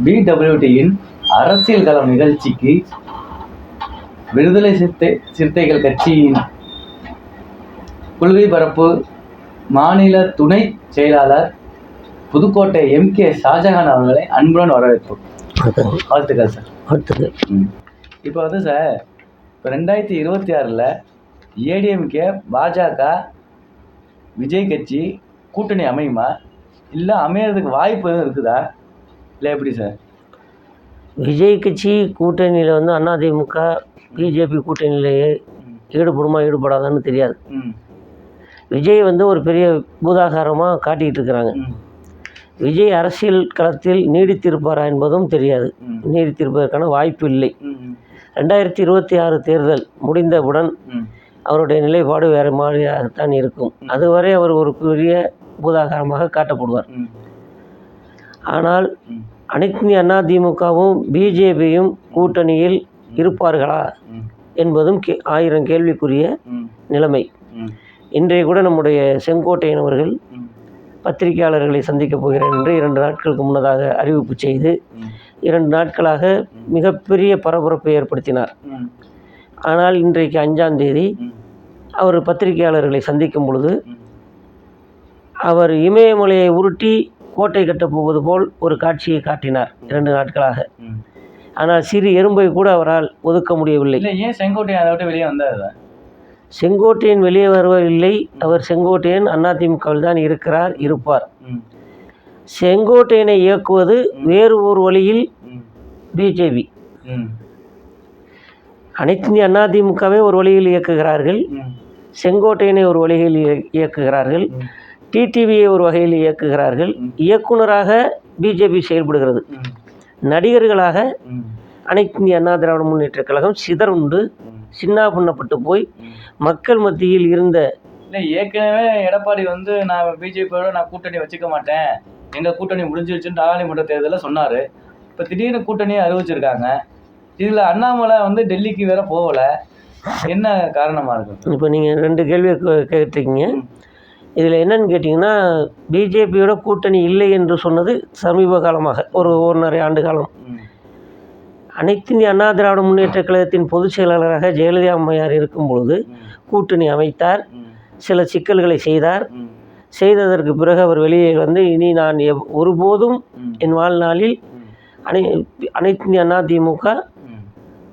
பிடபிள்யூடியின் அரசியல் களம் நிகழ்ச்சிக்கு விடுதலை சிறுத்தைகள் கட்சியின் கொள்கை பரப்பு மாநில துணை செயலாளர் புதுக்கோட்டை MK ஷாஜஹான் அவர்களை அன்புடன் வரவேற்போம். வாழ்த்துக்கள் சார். வாழ்த்துக்கள். இப்போ வந்து சார், இப்போ 2026 ADMK பாஜக விஜய் கட்சி கூட்டணி அமையுமா, இல்லை அமையறதுக்கு வாய்ப்பு எதுவும் இருக்குதா, இல்லை எப்படி சார்? விஜய் கட்சி கூட்டணியில் வந்து அதிமுக பிஜேபி கூட்டணியிலேயே ஈடுபடுமா ஈடுபடாதான்னு தெரியாது. விஜய் வந்து ஒரு பெரிய பூதாகாரமாக காட்டிக்கிட்டு இருக்கிறாங்க. விஜய் அரசியல் களத்தில் நீடித்திருப்பாரா என்பதும் தெரியாது. நீடித்திருப்பதற்கான வாய்ப்பு இல்லை. 2026 தேர்தல் முடிந்தவுடன் அவருடைய நிலைப்பாடு வேறு மாதிரியாகத்தான் இருக்கும். அதுவரை அவர் ஒரு பெரிய பூதாகாரமாக காட்டப்படுவார். ஆனால் அனைத்து அதிமுகவும் பிஜேபியும் கூட்டணியில் இருப்பார்களா என்பதும் 1000 கேள்விக்குரிய நிலைமை. இன்றைய கூட நம்முடைய செங்கோட்டையன் அவர்கள் பத்திரிகையாளர்களை சந்திக்கப் போகிறேன் என்று 2 நாட்களுக்கு முன்னதாக அறிவிப்பு செய்து 2 நாட்களாக மிகப்பெரிய பரபரப்பை ஏற்படுத்தினார். ஆனால் இன்றைக்கு 5ஆம் தேதி அவர் பத்திரிகையாளர்களை சந்திக்கும் பொழுது அவர் இமயமலையை உருட்டி கோட்டை கட்டப் போவது போல் ஒரு காட்சியை காட்டினார் 2 நாட்களாக. ஆனால் சிறு எறும்பை கூட அவரால் ஒதுக்க முடியவில்லை. ஏன் செங்கோட்டையன் அதை விட்டு வெளியே வந்தார்? செங்கோட்டையன் வெளியே வருவதில்லை. அவர் செங்கோட்டையன் அதிமுகவில் தான் இருப்பார். செங்கோட்டையனை இயக்குவது வேறு ஒரு வழியில் பிஜேபி. அனைத்து அதிமுகவை ஒரு வழியில் இயக்குகிறார்கள், செங்கோட்டையனை ஒரு வழியில் இயக்குகிறார்கள், டிடிவியை ஒரு வகையில் இயக்குகிறார்கள். இயக்குனராக பிஜேபி செயல்படுகிறது. நடிகர்களாக அனைத்து அண்ணா திராவிட முன்னேற்றக் கழகம் சிதறுண்டு சின்னாபின்னப்பட்டு போய் மக்கள் மத்தியில் இருந்த ஏற்கனவே எடப்பாடி வந்து நான் பிஜேபியோட நான் கூட்டணி வச்சுக்க மாட்டேன், எங்கள் கூட்டணி முடிஞ்சிருச்சுன்னு நாடாளுமன்ற தேர்தலில் சொன்னார். இப்போ திடீர்னு கூட்டணியை அறிவிச்சிருக்காங்க. இதில் அண்ணாமலை வந்து டெல்லிக்கு வேற போகலை. என்ன காரணமாக இருக்கும்? இப்போ நீங்கள் 2 கேள்வி கேட்டிருக்கீங்க. இதில் என்னன்னு கேட்டிங்கன்னா, பிஜேபியோட கூட்டணி இல்லை என்று சொன்னது சமீப காலமாக ஒரு 1.5 ஆண்டு காலம். அனைத்து அண்ணா திராவிட முன்னேற்ற கழகத்தின் பொதுச் செயலாளராக ஜெயலலிதா அம்மையார் இருக்கும் பொழுது கூட்டணி அமைத்தார். சில சிக்கல்களை செய்தார். செய்ததற்கு பிறகு அவர் வெளியே வந்து இனி நான் ஒருபோதும் என் வாழ்நாளில் அனைத்து அதிமுக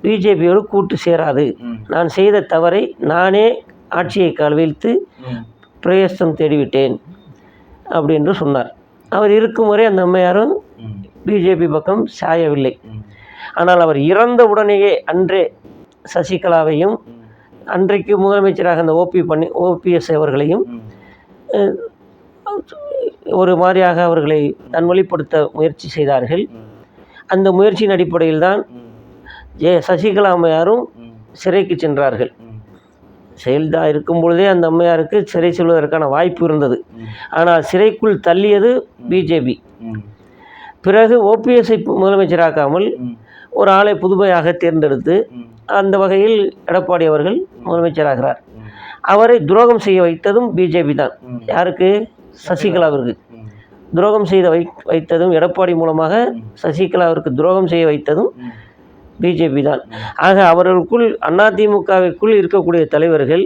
பிஜேபியோடு கூட்டு சேராது, நான் செய்த தவறை நானே ஆட்சியை கவிழ்த்து பிரயஸ்தம் தேடிவிட்டேன் அப்படின்னு சொன்னார். அவர் இருக்கும் வரை அந்த அம்மையாரும் பிஜேபி பக்கம் சாயவில்லை. ஆனால் அவர் இறந்த உடனேயே அன்றே சசிகலாவையும் அன்றைக்கு முதலமைச்சராக அந்த OPS அவர்களையும் ஒரு மாதிரியாக அவர்களை தன்வழிப்படுத்த முயற்சி செய்தார்கள். அந்த முயற்சியின் அடிப்படையில் தான் சசிகலா அம்மையாரும் சிறைக்கு சென்றார்கள். செயல்தா இருக்கும் பொழுதே அந்த அம்மையாருக்கு சிறை செல்வதற்கான வாய்ப்பு இருந்தது. ஆனால் சிறைக்குள் தள்ளியது பிஜேபி. பிறகு OPSஐ முதலமைச்சராக்காமல் ஒரு ஆளை புதுமையாக தேர்ந்தெடுத்து அந்த வகையில் எடப்பாடி அவர்கள் முதலமைச்சராகிறார். அவரை துரோகம் செய்ய வைத்ததும் பிஜேபி தான். யாருக்கு? சசிகலாவிற்கு துரோகம் செய்த வைத்ததும் எடப்பாடி மூலமாக சசிகலாவிற்கு துரோகம் செய்ய வைத்ததும் பிஜேபி தான். ஆக அவர்களுக்குள் அதிமுகவிற்குள் இருக்கக்கூடிய தலைவர்கள்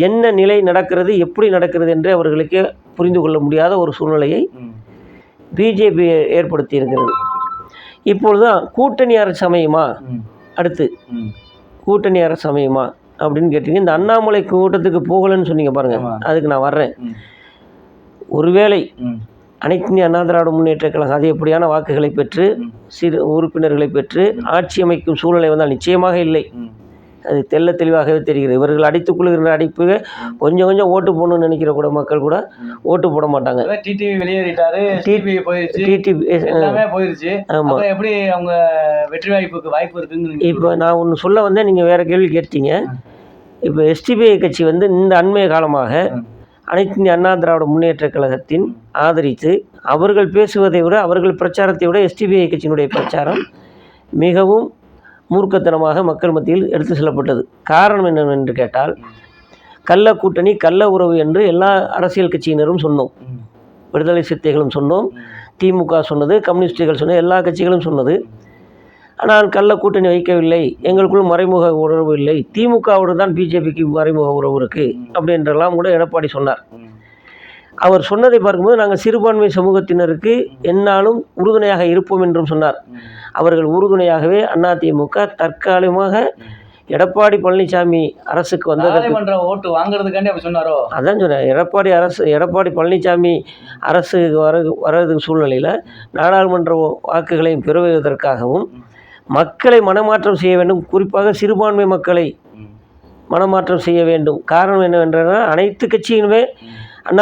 என்ன நிலை நடக்கிறது, எப்படி நடக்கிறது என்று அவர்களுக்கே புரிந்து கொள்ள முடியாத ஒரு சூழ்நிலையை பிஜேபி ஏற்படுத்தி இருக்கிறது. இப்பொழுதுதான் கூட்டணி அரசு அமையுமா, அடுத்து கூட்டணி அரசு அமையுமா அப்படின்னு கேட்டீங்க. இந்த அண்ணாமலை கூட்டத்துக்கு போகலன்னு சொன்னீங்க பாருங்க, அதுக்கு நான் வர்றேன். ஒருவேளை அனைத்து அண்ணா திராவிட முன்னேற்ற கழகம் அதிகப்படியான வாக்குகளை பெற்று சிறு உறுப்பினர்களை பெற்று ஆட்சி அமைக்கும் சூழ்நிலை வந்தால் நிச்சயமாக இல்லை. அது தெல்ல தெளிவாகவே தெரிகிறது. இவர்கள் அடித்துக்கொள்கிற அடிப்பு கொஞ்சம் கொஞ்சம் ஓட்டு போடணும்னு நினைக்கிற கூட மக்கள் கூட ஓட்டு போட மாட்டாங்க. டிடிவி வெளியேறிட்டாரு, போயிருச்சு. ஆமாம், எப்படி அவங்க வெற்றி வாய்ப்பு இருக்குன்னு இப்போ நான் ஒன்று சொல்ல வந்தேன், நீங்கள் வேறு கேள்வி கேட்டீங்க. இப்போ SDPI கட்சி வந்து இந்த அண்மைய காலமாக அனைத்து அண்ணா திராவிட முன்னேற்ற கழகத்தின் ஆதரித்து அவர்கள் பேசுவதை விட அவர்கள் பிரச்சாரத்தை விட SDPI கட்சியினுடைய பிரச்சாரம் மிகவும் மூர்க்கத்தனமாக மக்கள் மத்தியில் எடுத்து செல்லப்பட்டது. காரணம் என்னவென்று கேட்டால், கள்ள கூட்டணி கள்ள உறவு என்று எல்லா அரசியல் கட்சியினரும் சொன்னோம், விடுதலை சிறுத்தைகளும் சொன்னோம், திமுக சொன்னது, கம்யூனிஸ்டுகள் சொன்னது, எல்லா கட்சிகளும் சொன்னது. ஆனால் கள்ள கூட்டணி வைக்கவில்லை, எங்களுக்குள் மறைமுக உறவு இல்லை, திமுகவோடு தான் பிஜேபிக்கு மறைமுக உறவு இருக்குது அப்படின்றலாம் கூட எடப்பாடி சொன்னார். அவர் சொன்னதை பார்க்கும்போது நாங்கள் சிறுபான்மை சமூகத்தினருக்கு எந்நாளும் உறுதுணையாக இருப்போம் என்றும் சொன்னார். அவர்கள் உறுதுணையாகவே அதிமுக தற்காலிகமாக எடப்பாடி பழனிசாமி அரசுக்கு வந்ததற்கு ஓட்டு வாங்குறதுக்காண்டி அப்படி சொன்னாரோ? அதான் சொன்னேன். எடப்பாடி பழனிசாமி அரசு வர்றதுக்கு சூழ்நிலையில் நாடாளுமன்ற வாக்குகளையும் பெறுவதற்காகவும் மக்களை மனமாற்றம் செய்ய வேண்டும், குறிப்பாக சிறுபான்மை மக்களை மனமாற்றம் செய்ய வேண்டும். காரணம் என்னவென்றால் அனைத்து கட்சியிலுமே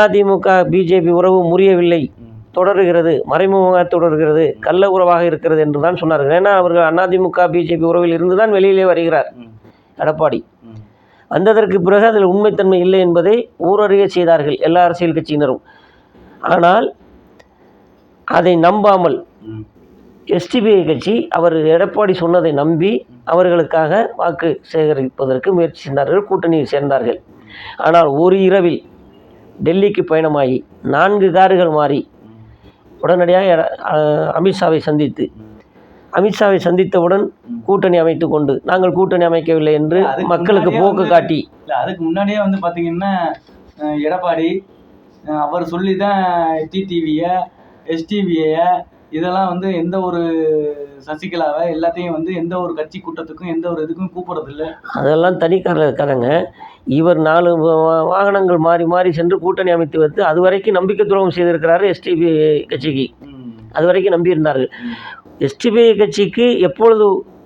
அதிமுக பிஜேபி உறவு முறியவில்லை, தொடர்கிறது, மறைமுகமாக தொடர்கிறது, கள்ள உறவாக இருக்கிறது என்று தான் சொன்னார்கள். ஏன்னா அவர்கள் அதிமுக பிஜேபி உறவில் இருந்து தான் வெளியிலே வருகிறார் எடப்பாடி. வந்ததற்கு பிறகு அதில் உண்மைத்தன்மை இல்லை என்பதை ஊரறிய செய்தார்கள் எல்லா அரசியல் கட்சியினரும். ஆனால் அதை நம்பாமல் எஸ்டிபிஐ கட்சி அவர் எடப்பாடி சொன்னதை நம்பி அவர்களுக்காக வாக்கு சேகரிப்பதற்கு முயற்சி செய்தார்கள், கூட்டணியில் சேர்ந்தார்கள். ஆனால் ஒரு இரவில் டெல்லிக்கு பயணமாகி 4 கார்கள் மாறி உடனடியாக அமித்ஷாவை சந்தித்தவுடன் கூட்டணி அமைத்து கொண்டு நாங்கள் கூட்டணி அமைக்கவில்லை என்று மக்களுக்கு போக்கு காட்டி, அதுக்கு முன்னாடியே வந்து பார்த்தீங்கன்னா எடப்பாடி அவர் சொல்லி தான் டிடிவியை, எஸ்டிவியை இதெல்லாம் வந்து எந்த ஒரு சசிகலாவை எல்லாத்தையும் வந்து எந்த ஒரு கட்சி கூட்டத்துக்கும் எந்த ஒரு இதுக்கும் கூப்பிடுறதில்ல. அதெல்லாம் தனிக்காரில் இருக்காங்க. இவர் 4 வாகனங்கள் மாறி மாறி சென்று கூட்டணி அமைத்து வைத்து அது வரைக்கும் நம்பிக்கை துரோகம் செய்திருக்கிறாரு எஸ்டிபி கட்சிக்கு. அது வரைக்கும் நம்பியிருந்தார்கள். எஸ்டிபிஐ கட்சிக்கு எப்பொழுது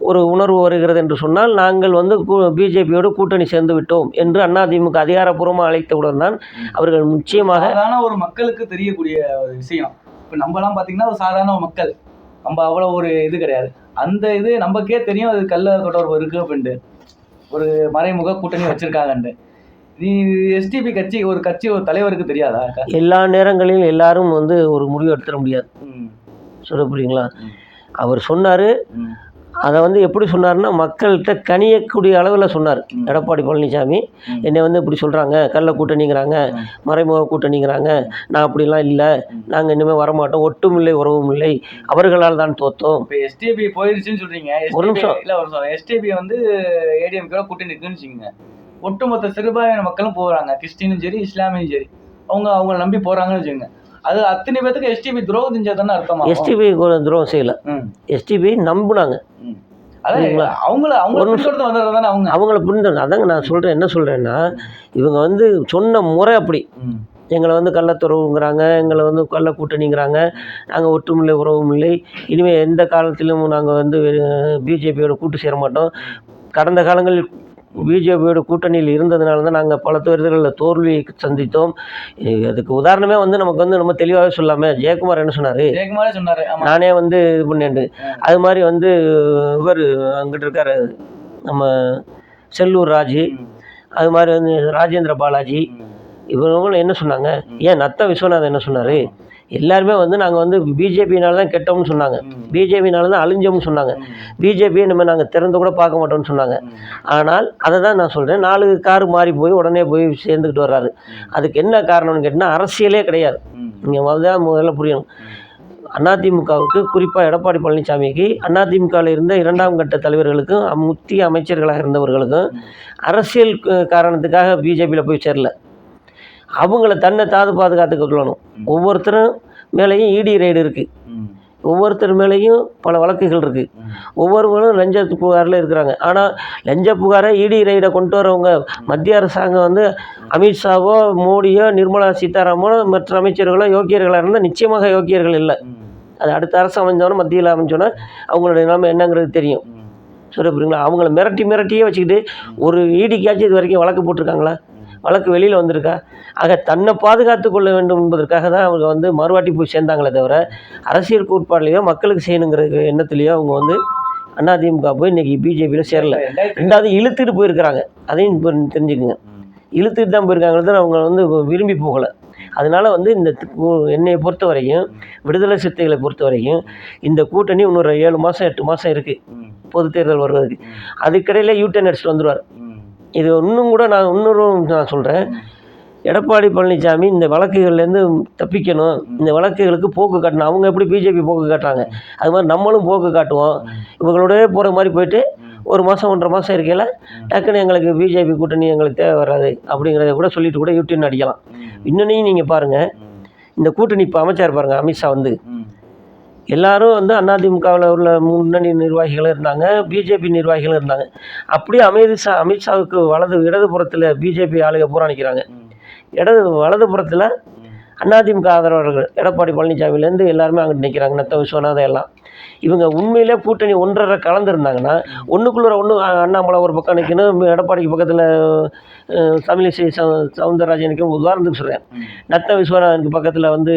ஒரு உணர்வு வருகிறது என்று சொன்னால், நாங்கள் வந்து பிஜேபியோடு கூட்டணி சேர்ந்து விட்டோம் என்று அதிமுக அதிகாரப்பூர்வமாக அழைத்தவுடன் தான் அவர்கள் நிச்சயமாக ஒரு மக்களுக்கு தெரியக்கூடிய ஒரு விஷயம். இப்போ நம்மலாம் பார்த்தீங்கன்னா ஒரு சாதாரண மக்கள், நம்ம அவ்வளோ ஒரு இது கிடையாது. அந்த இது நமக்கே தெரியும் அது கள்ள தொடர்பு இருக்குது அப்படின்ட்டு, ஒரு மறைமுக கூட்டணி வச்சுருக்காங்கன்ட்டு. நீ எஸ்டிபி கட்சி ஒரு தலைவருக்கு தெரியாதா? எல்லா நேரங்களிலும் எல்லாரும் வந்து ஒரு முடிவு எடுத்துட முடியாது. சொல்ல புரியுங்களா? அவர் சொன்னார். அதை வந்து எப்படி சொன்னார்னா, மக்கள்கிட்ட கனியக்கூடிய அளவில் சொன்னார் எடப்பாடி பழனிசாமி. என்னை வந்து இப்படி சொல்கிறாங்க, கள்ள கூட்டணிங்கிறாங்க, மறைமுக கூட்டணிங்கிறாங்க, நான் அப்படிலாம் இல்லை, நாங்கள் இனிமேல் வரமாட்டோம், ஒட்டும் இல்லை உறவும் இல்லை, அவர்களால் தான் தோத்தோம். இப்போ எஸ்டிபி போயிடுச்சுன்னு சொல்கிறீங்க. ஒரு நிமிஷம் இல்லை, ஒரு சொல்கிறேன். எஸ்டிபி வந்து ஏடிஎம்கே கூட்டணி இருக்குன்னு வச்சுக்கோங்க. ஒட்டுமொத்த சிறுபான்மை மக்களும் போகிறாங்க, கிறிஸ்டினும் சரி இஸ்லாமியும் சரி, அவங்கள நம்பி போகிறாங்கன்னு வச்சுக்கோங்க. அது அத்தனை பேருக்கு எஸ்டிபி துரோகம் செஞ்சதானே அர்த்தமா? எஸ்டிபி துரோகம் செய்யலை, எஸ்டிபி நம்பினாங்க. அவங்கள பின்தொடர்ந்து அதாங்க நான் சொல்கிறேன். என்ன சொல்கிறேன்னா, இவங்க வந்து சொன்ன முறை அப்படி எங்களை வந்து கள்ளத்துறவுங்கிறாங்க, எங்களை வந்து கள்ள கூட்டணிங்கிறாங்க, நாங்கள் ஒற்றுமில்லை உறவும் இல்லை, இனிமேல் எந்த காலத்திலும் நாங்கள் வந்து பிஜேபியோட கூட்டு சேர மாட்டோம். கடந்த காலங்களில் பிஜேபியோட கூட்டணியில் இருந்ததுனால தான் நாங்கள் பல தேர்தல்களில் தோல்வியை சந்தித்தோம். அதுக்கு உதாரணமே வந்து நமக்கு வந்து ரொம்ப தெளிவாகவே சொல்லாமல் ஜெயக்குமார் என்ன சொன்னார், நானே வந்து இது பண்ணேன். அது மாதிரி வந்து இவர் அங்கிட்டு இருக்கார் நம்ம செல்லூர் ராஜு, அது மாதிரி வந்து ராஜேந்திர பாலாஜி, இவங்களும் என்ன சொன்னாங்க, ஏன் நத்த விஸ்வநாதன் என்ன சொன்னார், எல்லாருமே வந்து நாங்கள் வந்து பிஜேபினால தான் கெட்டோம்னு சொன்னாங்க, பிஜேபினால தான் அழிஞ்சோம்னு சொன்னாங்க, பிஜேபியை நம்ம நாங்கள் திறந்து கூட பார்க்க மாட்டோம்னு சொன்னாங்க. ஆனால் அதை தான் நான் சொல்கிறேன், 4 கார் மாறி போய் உடனே போய் சேர்ந்துக்கிட்டு வர்றாரு. அதுக்கு என்ன காரணம்னு கேட்டால் அரசியலே கிடையாது. நீங்கள் முதல்ல புரியணும். அதிமுகவுக்கு குறிப்பாக எடப்பாடி பழனிசாமிக்கு அதிமுகவில் இருந்த 2ஆம் கட்ட தலைவர்களுக்கும் முக்கிய அமைச்சர்களாக இருந்தவர்களுக்கும் அரசியல் காரணத்துக்காக பிஜேபியில் போய் சேரல. அவங்கள தன்னை பாதுகாத்துக்க கொள்ளணும். ஒவ்வொருத்தரும் மேலேயும் இடி ரைடு இருக்குது, ஒவ்வொருத்தர் மேலேயும் பல வழக்குகள் இருக்குது, ஒவ்வொருவரும் லஞ்ச புகாரில் இருக்கிறாங்க. ஆனால் லஞ்ச புகாரை இடி ரைடை கொண்டு வரவங்க மத்திய அரசாங்கம் வந்து அமித்ஷாவோ மோடியோ நிர்மலா சீதாராமனோ மற்ற அமைச்சர்களோ யோக்கியர்களாக இருந்தால் நிச்சயமாக யோக்கியர்கள் இல்லை. அது அடுத்த அரசு அமைஞ்சோன்னா மத்தியில் அமைஞ்சோன்னா அவங்களுடைய நிலைமை என்னங்கிறது தெரியும். சொல்ல புரியுங்களா? அவங்கள மிரட்டியே வச்சுக்கிட்டு ஒரு ஈடிக்காச்சும் இது வரைக்கும் வழக்கு போட்டிருக்காங்களா? வழக்கு வெளியில் வந்திருக்கா? ஆக தன்னை பாதுகாத்து கொள்ள வேண்டும் என்பதற்காக தான் அவங்க வந்து மறுவாட்டி போய் சேர்ந்தாங்களே தவிர அரசியல் கோட்பாடுலையோ மக்களுக்கு செய்யணுங்கிற எண்ணத்துலேயோ அவங்க வந்து அதிமுக போய் இன்றைக்கி பிஜேபியில் சேரலை. 2வது இழுத்துட்டு போயிருக்கிறாங்க, அதையும் தெரிஞ்சுக்குங்க. இழுத்துட்டு தான் போயிருக்காங்களே தவிர அவங்க வந்து விரும்பி போகலை. அதனால் வந்து இந்த என்னையை பொறுத்த வரைக்கும், விடுதலை சிறுத்தைகளை பொறுத்த வரைக்கும் இந்த கூட்டணி இன்னொரு 7 மாதம் 8 மாதம் இருக்குது பொது தேர்தல் வருவதற்கு. அதுக்கிடையில் யூடர்ன் அடிச்சுட்டு வந்துடுவார். இது இன்னும் கூட நான் சொல்கிறேன், எடப்பாடி பழனிசாமி இந்த வழக்குகள்லேருந்து தப்பிக்கணும், இந்த வழக்குகளுக்கு போக்கு காட்டணும். அவங்க எப்படி பிஜேபி போக்கு காட்டுறாங்க, அது மாதிரி நம்மளும் போக்கு காட்டுவோம். இவங்களோடய போகிற மாதிரி போயிட்டு 1 மாதம் 1.5 மாதம் இருக்கையில் டக்குன்னு எங்களுக்கு பிஜேபி கூட்டணி எங்களுக்கு தேவை வராது அப்படிங்கிறத கூட சொல்லிட்டு கூட யூடியூன் அடிக்கலாம். இன்னொன்னையும் நீங்கள் பாருங்கள், இந்த கூட்டணி இப்போ அமைச்சார் பாருங்கள் அமித்ஷா வந்து, எல்லாரும் வந்து அதிமுகவில் உள்ள முன்னணி நிர்வாகிகளும் இருந்தாங்க, பிஜேபி நிர்வாகிகளும் இருந்தாங்க. அப்படியே அமித்ஷாவுக்கு இடதுபுறத்தில் பிஜேபி ஆளுக பூரா நிற்கிறாங்க. வலதுபுறத்தில் அதிமுக ஆதரவாளர்கள் எடப்பாடி பழனிசாமியிலேருந்து எல்லாருமே அங்கிட்டு நிற்கிறாங்க, நத்த விஸ்வநாதன் எல்லாம். இவங்க உண்மையிலே கூட்டணி ஒன்றரை கலந்துருந்தாங்கன்னா ஒன்றுக்குள்ளே ஒன்று அண்ணாமலை ஒரு பக்கம் நிற்கணும், எடப்பாடிக்கு பக்கத்தில் தமிழிசை சவுந்தரராஜன் நிற்கணும். உதாரணத்துக்கு சொல்கிறேன், நத்த விஸ்வநாதனுக்கு பக்கத்தில் வந்து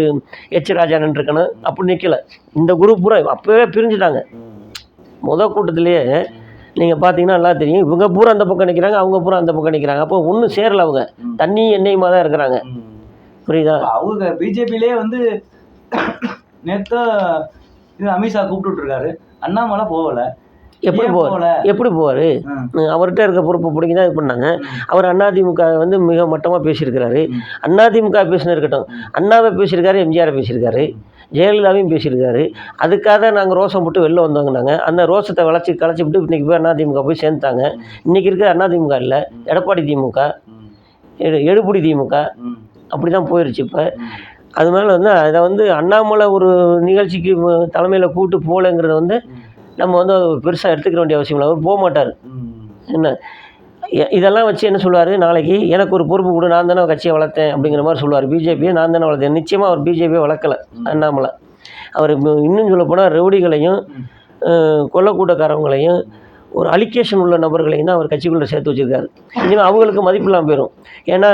எச் ராஜானன் இருக்கணும். அப்படி நிற்கலை. இந்த குரூப் பூரா அப்போவே பிரிஞ்சுட்டாங்க. கூட்டத்திலேயே நீங்கள் பார்த்தீங்கன்னா நல்லா தெரியும், இவங்க பூரா அந்த பக்கம் நிற்கிறாங்க, அவங்க பூரா அந்த பக்கம் நிற்கிறாங்க. அப்போ ஒன்றும் சேரலை. அவங்க தண்ணி எண்ணெயுமா தான் இருக்கிறாங்க. புரியுதா? அவங்க பிஜேபியிலே வந்து நேற்று அமித்ஷா கூப்பிட்டுருக்காரு, அண்ணாமலை போகலை. எப்படி போவார்? அவர்கிட்ட இருக்க பொறுப்பை பிடிக்கி தான் இது பண்ணாங்க. அவர் அதிமுக வந்து மிக மட்டமாக பேசியிருக்கிறாரு. அதிமுக பேசினு இருக்கட்டும், அண்ணாவை பேசியிருக்காரு, எம்ஜிஆரை பேசியிருக்காரு, ஜெயலலிதாவையும் பேசியிருக்காரு. அதுக்காக நாங்கள் ரோசம் போட்டு வெளில வந்தோங்கன்னாங்க. அந்த ரோசத்தை களைச்சி விட்டு இன்றைக்கி போய் அதிமுக போய் சேர்ந்துட்டாங்க. இன்றைக்கி இருக்கிற அதிமுக இல்லை, எடப்பாடி திமுக, எடுபுடி திமுக, அப்படி தான் போயிடுச்சு இப்போ. அதனால வந்து அதை வந்து அண்ணாமலை ஒரு நிகழ்ச்சிக்கு தலைமையில் கூப்பிட்டு போகலைங்கிறத வந்து நம்ம வந்து பெருசாக எடுத்துக்க வேண்டிய அவசியம் இல்லை. அவர் போக மாட்டார். என்ன இதெல்லாம் வச்சு என்ன சொல்லுவார், நாளைக்கு எனக்கு ஒரு பொறுப்பு கொடு, நான் தானே கட்சியை வளர்த்தேன் அப்படிங்கிற மாதிரி சொல்லுவார். பிஜேபியை நான் தானே வளர்த்தேன். நிச்சயமாக அவர் பிஜேபியை வளர்க்கலை அண்ணாமலை. அவர் இன்னும் சொல்லப்போனால் ரவுடிகளையும் கொல்லக்கூட்டக்காரவங்களையும் ஒரு அலிகேஷன் உள்ள நபர்களையும் தான் அவர் கட்சிக்குள்ளே சேர்த்து வச்சுருக்காரு. இனிமேல் அவங்களுக்கு மதிப்பில்லாமல் போயிடும். ஏன்னா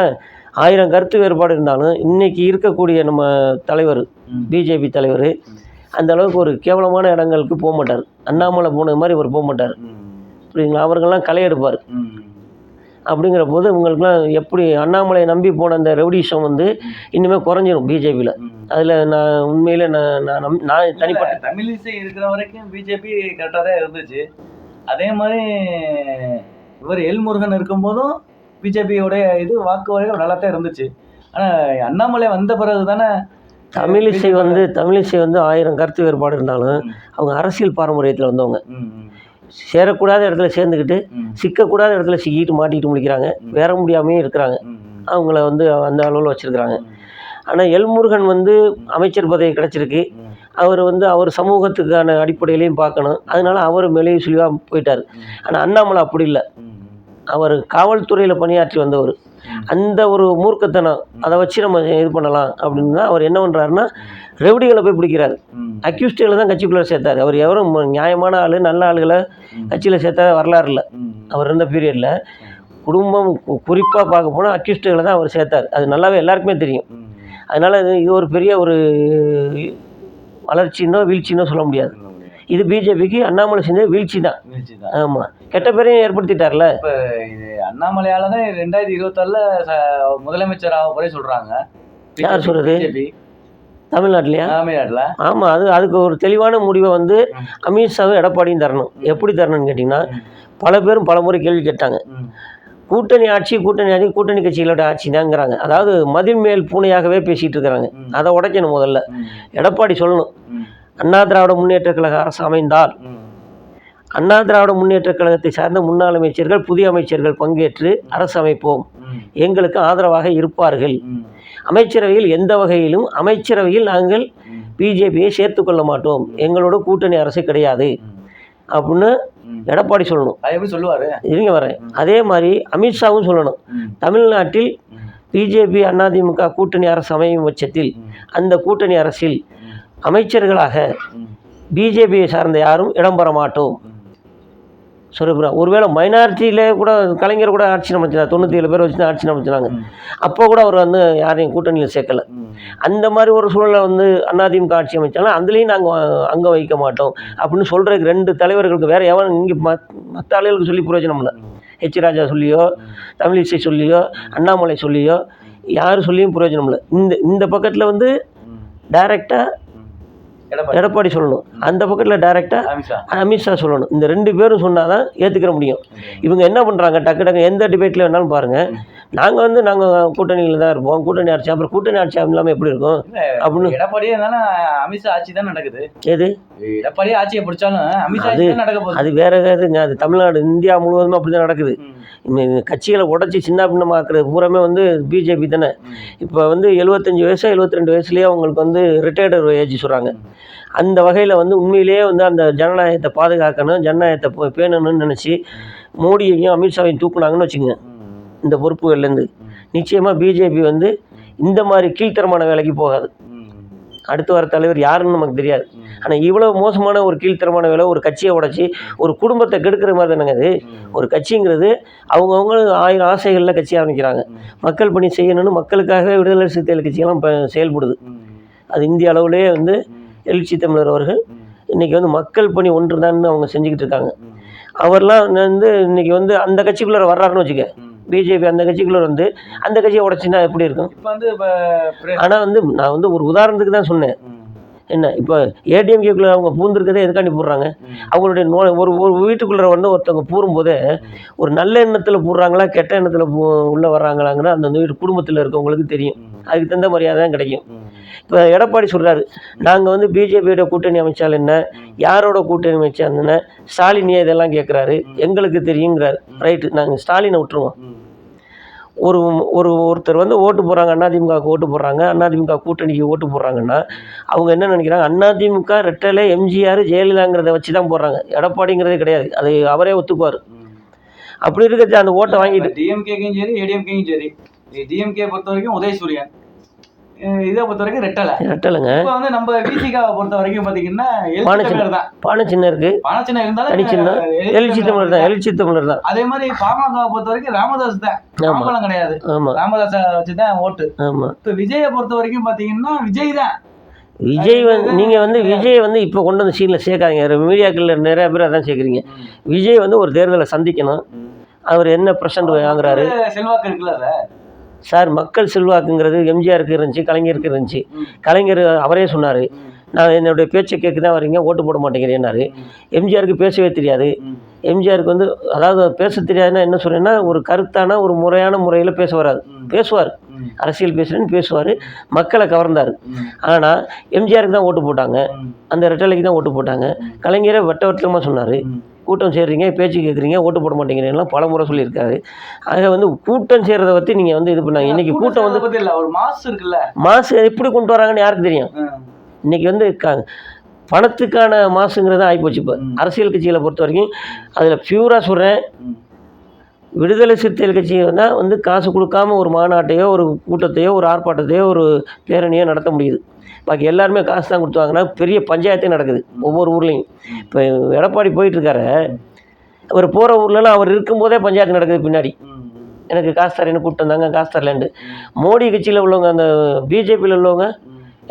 1000 கருத்து வேறுபாடு இருந்தாலும் இன்றைக்கி இருக்கக்கூடிய நம்ம தலைவர், பிஜேபி தலைவர், அந்த அளவுக்கு ஒரு கேவலமான இடங்களுக்கு போக மாட்டார். அண்ணாமலை போனது மாதிரி அவர் போக மாட்டார். புரியுங்களா? அவர்கள்லாம் களை எடுப்பார். அப்படிங்கிற போது இவங்களுக்குலாம் எப்படி அண்ணாமலையை நம்பி போன அந்த ரவுடிசம் வந்து இனிமேல் குறைஞ்சிரும் பிஜேபியில். அதில் நான் உண்மையில் நான் தனிப்பட்ட தமிழிசை இருக்கிற வரைக்கும் பிஜேபி கரெக்டாக தான் இருந்துச்சு. அதே மாதிரி இவர் எல்முருகன் இருக்கும்போதும் பிஜேபியோடைய இது வாக்கு வரைக்கும் நல்லா தான் இருந்துச்சு. ஆனால் அண்ணாமலை வந்த பிறகு தானே தமிழிசை வந்து 1000 கருத்து வேறுபாடு இருந்தாலும் அவங்க அரசியல் பாரம்பரியத்தில் வந்தவங்க. சேரக்கூடாத இடத்துல சேர்ந்துக்கிட்டு சிக்கக்கூடாத இடத்துல சிக்கிட்டு மாட்டிக்கிட்டு முடிக்கிறாங்க. வேற முடியாமையே இருக்கிறாங்க. அவங்கள வந்து அந்த அளவில் வச்சுருக்கிறாங்க. ஆனால் எல்முருகன் வந்து அமைச்சர் பதவி கிடச்சிருக்கு. அவர் வந்து அவர் சமூகத்துக்கான அடிப்படையிலையும் பார்க்கணும். அதனால அவர் மேலேயே சுழிவாக போயிட்டார். ஆனால் அண்ணாமலை அப்படி இல்லை. அவர் காவல்துறையில் பணியாற்றி வந்தவர். அந்த ஒரு மூர்க்கத்தனம் அதை வச்சு நம்ம இது பண்ணலாம் அப்படின்னா அவர் என்ன பண்ணுறாருன்னா ரெவடிகளை போய் பிடிக்கிறார். அக்யூஸ்டுகளை தான் கட்சிக்குள்ளே சேர்த்தார். அவர் எவரும் நியாயமான ஆள், நல்ல ஆளுகளை கட்சியில் சேர்த்தா வரலாறு இல்லை. அவர் இருந்த பீரியடில் குடும்பம் குறிப்பாக பார்க்க போனால் அக்யூஸ்டுகளை தான் அவர் சேர்த்தார். அது நல்லாவே எல்லாருக்குமே தெரியும். அதனால் இது ஒரு பெரிய ஒரு வளர்ச்சின்னோ வீழ்ச்சின்னோ சொல்ல முடியாது. இது பிஜேபிக்கு அண்ணாமலை செஞ்ச வீழ்ச்சி தான். ஆமாம், கெட்ட பேரையும் ஏற்படுத்திட்டார்ல. இப்போ இது அண்ணாமலையால தான் 2024 முதலமைச்சர் ஆக போறே சொல்கிறாங்க. யார் சொல்கிறது? தமிழ்நாட்டிலையா? தமிழ்நாட்டில். ஆமாம், அதுக்கு ஒரு தெளிவான முடிவை வந்து அமித்ஷாவும் எடப்பாடியும் தரணும். எப்படி தரணும்னு கேட்டிங்கன்னா, பல பேரும் பல முறை கேள்வி கேட்டாங்க. கூட்டணி கூட்டணி கட்சிகளோட ஆட்சி தாங்கிறாங்க. அதாவது மதில் மேல் பூனையாகவே பேசிகிட்டு இருக்கிறாங்க. அதை உடைக்கணும். முதல்ல எடப்பாடி சொல்லணும், அண்ணா திராவிட முன்னேற்ற கழக அரசு அமைந்தால் அண்ணா திராவிட முன்னேற்ற கழகத்தை சார்ந்த முன்னாள் அமைச்சர்கள், புதிய அமைச்சர்கள் பங்கேற்று அரசு அமைப்போம், எங்களுக்கு ஆதரவாக இருப்பார்கள். அமைச்சரவையில் எந்த வகையிலும் நாங்கள் பிஜேபியை சேர்த்து கொள்ள மாட்டோம், எங்களோட கூட்டணி அரசு கிடையாது அப்படின்னு எடப்பாடி சொல்லணும். எப்படி சொல்லுவார்? இருங்க வரேன். அதே மாதிரி அமித்ஷாவும் சொல்லணும், தமிழ்நாட்டில் பிஜேபி அதிமுக கூட்டணி அரசு அமையும் பட்சத்தில் அந்த கூட்டணி அரசில் அமைச்சர்களாக பிஜேபியை சார்ந்த யாரும் இடம்பெற மாட்டோம் சொல்லுறா. ஒருவேளை மைனாரிட்டியிலே கூட கலைஞர் கூட ஆட்சி அமைச்சினார். 97 பேர் வச்சு தான் ஆட்சி அமைச்சினாங்க. அப்போ கூட அவர் வந்து யாரையும் கூட்டணியில் சேர்க்கலை. அந்த மாதிரி ஒரு சூழலை வந்து அதிமுக ஆட்சி அமைச்சாலும் அதுலேயும் நாங்கள் அங்கே வைக்க மாட்டோம் அப்படின்னு சொல்கிறதுக்கு 2 தலைவர்களுக்கு வேறு எவன் இங்கே மற்ற ஆளுகளுக்கு சொல்லி பிரயோஜனம் இல்லை. எச் ராஜா சொல்லியோ, தமிழிசை சொல்லியோ, அண்ணாமலை சொல்லியோ, யார் சொல்லியும் பிரயோஜனம் இல்லை. இந்த பக்கத்தில் வந்து டைரெக்டாக எடப்பாடி சொல்லணும். அந்த பக்கத்தில் டைரெக்டாக அமித்ஷா சொல்லணும். இந்த 2 பேரும் சொன்னால் தான் ஏற்றுக்கிற முடியும். இவங்க என்ன பண்ணுறாங்க, டக்கு டக்கு எந்த டிபேட்டில் வேணாலும் பாருங்கள், நாங்கள் கூட்டணியில் தான் இருப்போம், கூட்டணி ஆட்சி, அப்புறம் கூட்டணி ஆட்சி இல்லாமல் எப்படி இருக்கும் அப்படின்னு. எடப்பாடியே இருந்தாலும் அமித்ஷா ஆட்சி தான் நடக்குது. எது எடப்பாடியே ஆட்சியை பிடிச்சாலும் அமித்ஷா நடக்க போகுது. அது வேற எதுங்க, அது தமிழ்நாடு இந்தியா முழுவதும் அப்படி தான் நடக்குது. கட்சிகளை உடச்சி சின்ன பின்னமாக்குறது பூராமே பிஜேபி தானே. இப்போ 75 வயசு 72 வயசுலேயே அவங்களுக்கு ரிட்டையர்டு ஏஜ் சொல்கிறாங்க. அந்த வகையில் உண்மையிலேயே அந்த ஜனநாயகத்தை பாதுகாக்கணும், ஜனநாயகத்தை பேணணும்னு நினச்சி மோடியையும் அமித்ஷாவையும் தூக்குனாங்கன்னு வச்சுங்க இந்த பொறுப்புகள்லேருந்து, நிச்சயமாக பிஜேபி இந்த மாதிரி கீழ்த்தரமான வேலைக்கு போகாது. அடுத்து வர தலைவர் யாருன்னு நமக்கு தெரியாது. ஆனால் இவ்வளோ மோசமான ஒரு கீழ்த்தரமான வேலை, ஒரு கட்சியை உடச்சி ஒரு குடும்பத்தை கெடுக்கிற மாதிரி தானேங்க அது. ஒரு கட்சிங்கிறது அவங்கவுங்களும் 1000 ஆசைகளில் கட்சி ஆரம்பிக்கிறாங்க. மக்கள் பணி செய்யணும்னு மக்களுக்காகவே விடுதலை சிறுத்தைகள் கட்சியெல்லாம் இப்போ செயல்படுது. அது இந்திய அளவுலேயே எழுச்சி தமிழர் அவர்கள் இன்றைக்கி மக்கள் பணி ஒன்று தான் அவங்க செஞ்சுக்கிட்டு இருக்காங்க. அவர்லாம் இன்றைக்கி அந்த கட்சிக்குள்ளே வர்றாருன்னு வச்சுக்க, பிஜேபி அந்த கட்சிக்குள்ளே அந்த கட்சியை உடச்சின்னா எப்படி இருக்கும். ஆனால் நான் ஒரு உதாரணத்துக்கு தான் சொன்னேன். என்ன இப்போ ஏடிஎம்கேக்குள்ளே அவங்க பூந்துருக்கதே எதுக்காண்டி போடுறாங்க, அவங்களுடைய ஒரு வீட்டுக்குள்ளே ஒருத்தவங்க பூரும்போதே ஒரு நல்ல எண்ணத்தில் போடுறாங்களா கெட்ட எண்ணத்தில் உள்ளே வர்றாங்களாங்கன்னா அந்த வீட்டு குடும்பத்தில் இருக்கவங்களுக்கு தெரியும். அதுக்கு தகுந்த மரியாதை தான் கிடைக்கும். இப்போ எடப்பாடி சொல்கிறாரு, நாங்கள் பிஜேபியோட கூட்டணி அமைச்சால் என்ன, யாரோட கூட்டணி அமைச்சால் என்ன, ஸ்டாலினியே இதெல்லாம் கேட்குறாரு, எங்களுக்கு தெரியுங்கிறாரு. ரைட்டு, நாங்கள் ஸ்டாலினை விட்டுருவோம். ஒருத்தர் ஓட்டு போடுறாங்க, அதிமுகவுக்கு ஓட்டு போடுறாங்க, அதிமுக கூட்டணிக்கு ஓட்டு போடுறாங்கன்னா அவங்க என்ன நினைக்கிறாங்க, அதிமுக ரெட்டலை எம்ஜிஆர் ஜெயலலிதாங்கிறத வச்சு தான் போடுறாங்க, எடப்பாடிங்கிறதே கிடையாது. அது அவரே ஒத்துக்குவார். அப்படி இருக்கிறது அந்த ஓட்டை வாங்கிட்டு டிஎம்கேக்கும் சரி ஏடிஎம்கேக்கும் சரி, டிஎம்கே பொறுத்த வரைக்கும் உதயசூரியன், இதை பொறுத்த வரைக்கும் ரெட்டலைங்க. இப்போ நம்ம விசிகாவை பொறுத்த வரைக்கும் பார்த்தீங்கன்னா பானை சின்ன இருக்கு, பானை சின்ன இருந்தாலும் எழுச்சி தமிழர் தான், எழுச்சி தமிழர் தான். அதே மாதிரி பாமகவை பொறுத்த வரைக்கும் ராமதாஸ் தான், மாம்பழம் கிடையாது. ராமதாஸை வச்சு தான் ஓட்டு. இப்போ விஜயை பொறுத்த வரைக்கும் பார்த்தீங்கன்னா விஜய் தான். விஜய் நீங்கள் விஜய் இப்போ கொண்டு சீனில் சேர்க்காதீங்க. மீடியாக்களில் நிறையா பேர் அதான் சேர்க்குறீங்க. விஜய் ஒரு தேர்தலை சந்திக்கணும். அவர் என்ன % வாங்குறாரு, செல்வாக்கு இருக்குல்ல சார். மக்கள் செல்வாக்குங்கிறது எம்ஜிஆருக்கு இருந்துச்சு, கலைஞருக்கு இருந்துச்சு. கலைஞர் அவரே சொன்னார், நான் என்னுடைய பேச்சை கேட்க தான் வரீங்க, ஓட்டு போட மாட்டேங்கிறேன்னாரு. எம்ஜிஆருக்கு பேசவே தெரியாது. எம்ஜிஆருக்கு அதாவது பேச தெரியாதுன்னா என்ன சொல்கிறேன்னா, ஒரு கருத்தான ஒரு முறையான முறையில் பேச வராது. பேசுவார், அரசியல் பேசுகிறேன்னு பேசுவார், மக்களை கவர்ந்தார். ஆனால் எம்ஜிஆருக்கு தான் ஓட்டு போட்டாங்க, அந்த ரெட்டலைக்கு தான் ஓட்டு போட்டாங்க. கலைஞரை வட்டமாக சொன்னார், கூட்டம் சேர்றீங்க, பேச்சு கேட்குறீங்க, ஓட்டு போட மாட்டேங்கிறீங்கலாம் பல முறை சொல்லியிருக்காரு. ஆக கூட்டம் சேர்றதை பற்றி நீங்கள் இது பண்ணாங்க. இன்றைக்கி கூட்டம் ஒரு மாசு இருக்குல்ல, மாசு எப்படி கொண்டு வராங்கன்னு யாருக்கு தெரியும். இன்றைக்கி பணத்துக்கான மாசுங்கிறது ஆகிப்போச்சு. இப்போ அரசியல் கட்சிகளை பொறுத்த வரைக்கும் அதில் பியூராக சொல்கிறேன், விடுதலை சிறுத்தைகள் கட்சி தான் காசு கொடுக்காம ஒரு மாநாட்டையோ ஒரு கூட்டத்தையோ ஒரு ஆர்ப்பாட்டத்தையோ ஒரு பேரணியோ நடத்த முடியுது. பாக்கி எல்லாருமே காசு தான் கொடுத்துவாங்கன்னா பெரிய பஞ்சாயத்தே நடக்குது ஒவ்வொரு ஊர்லேயும். இப்போ எடப்பாடி போயிட்டுருக்காரு, அவர் போகிற ஊர்லலாம் அவர் இருக்கும்போதே பஞ்சாயத்து நடக்குது பின்னாடி. எனக்கு காசு தரேன்னு கூப்பிட்டு வந்தாங்க, காசு தரலேண்டு. மோடி கட்சியில் உள்ளவங்க, அந்த பிஜேபியில் உள்ளவங்க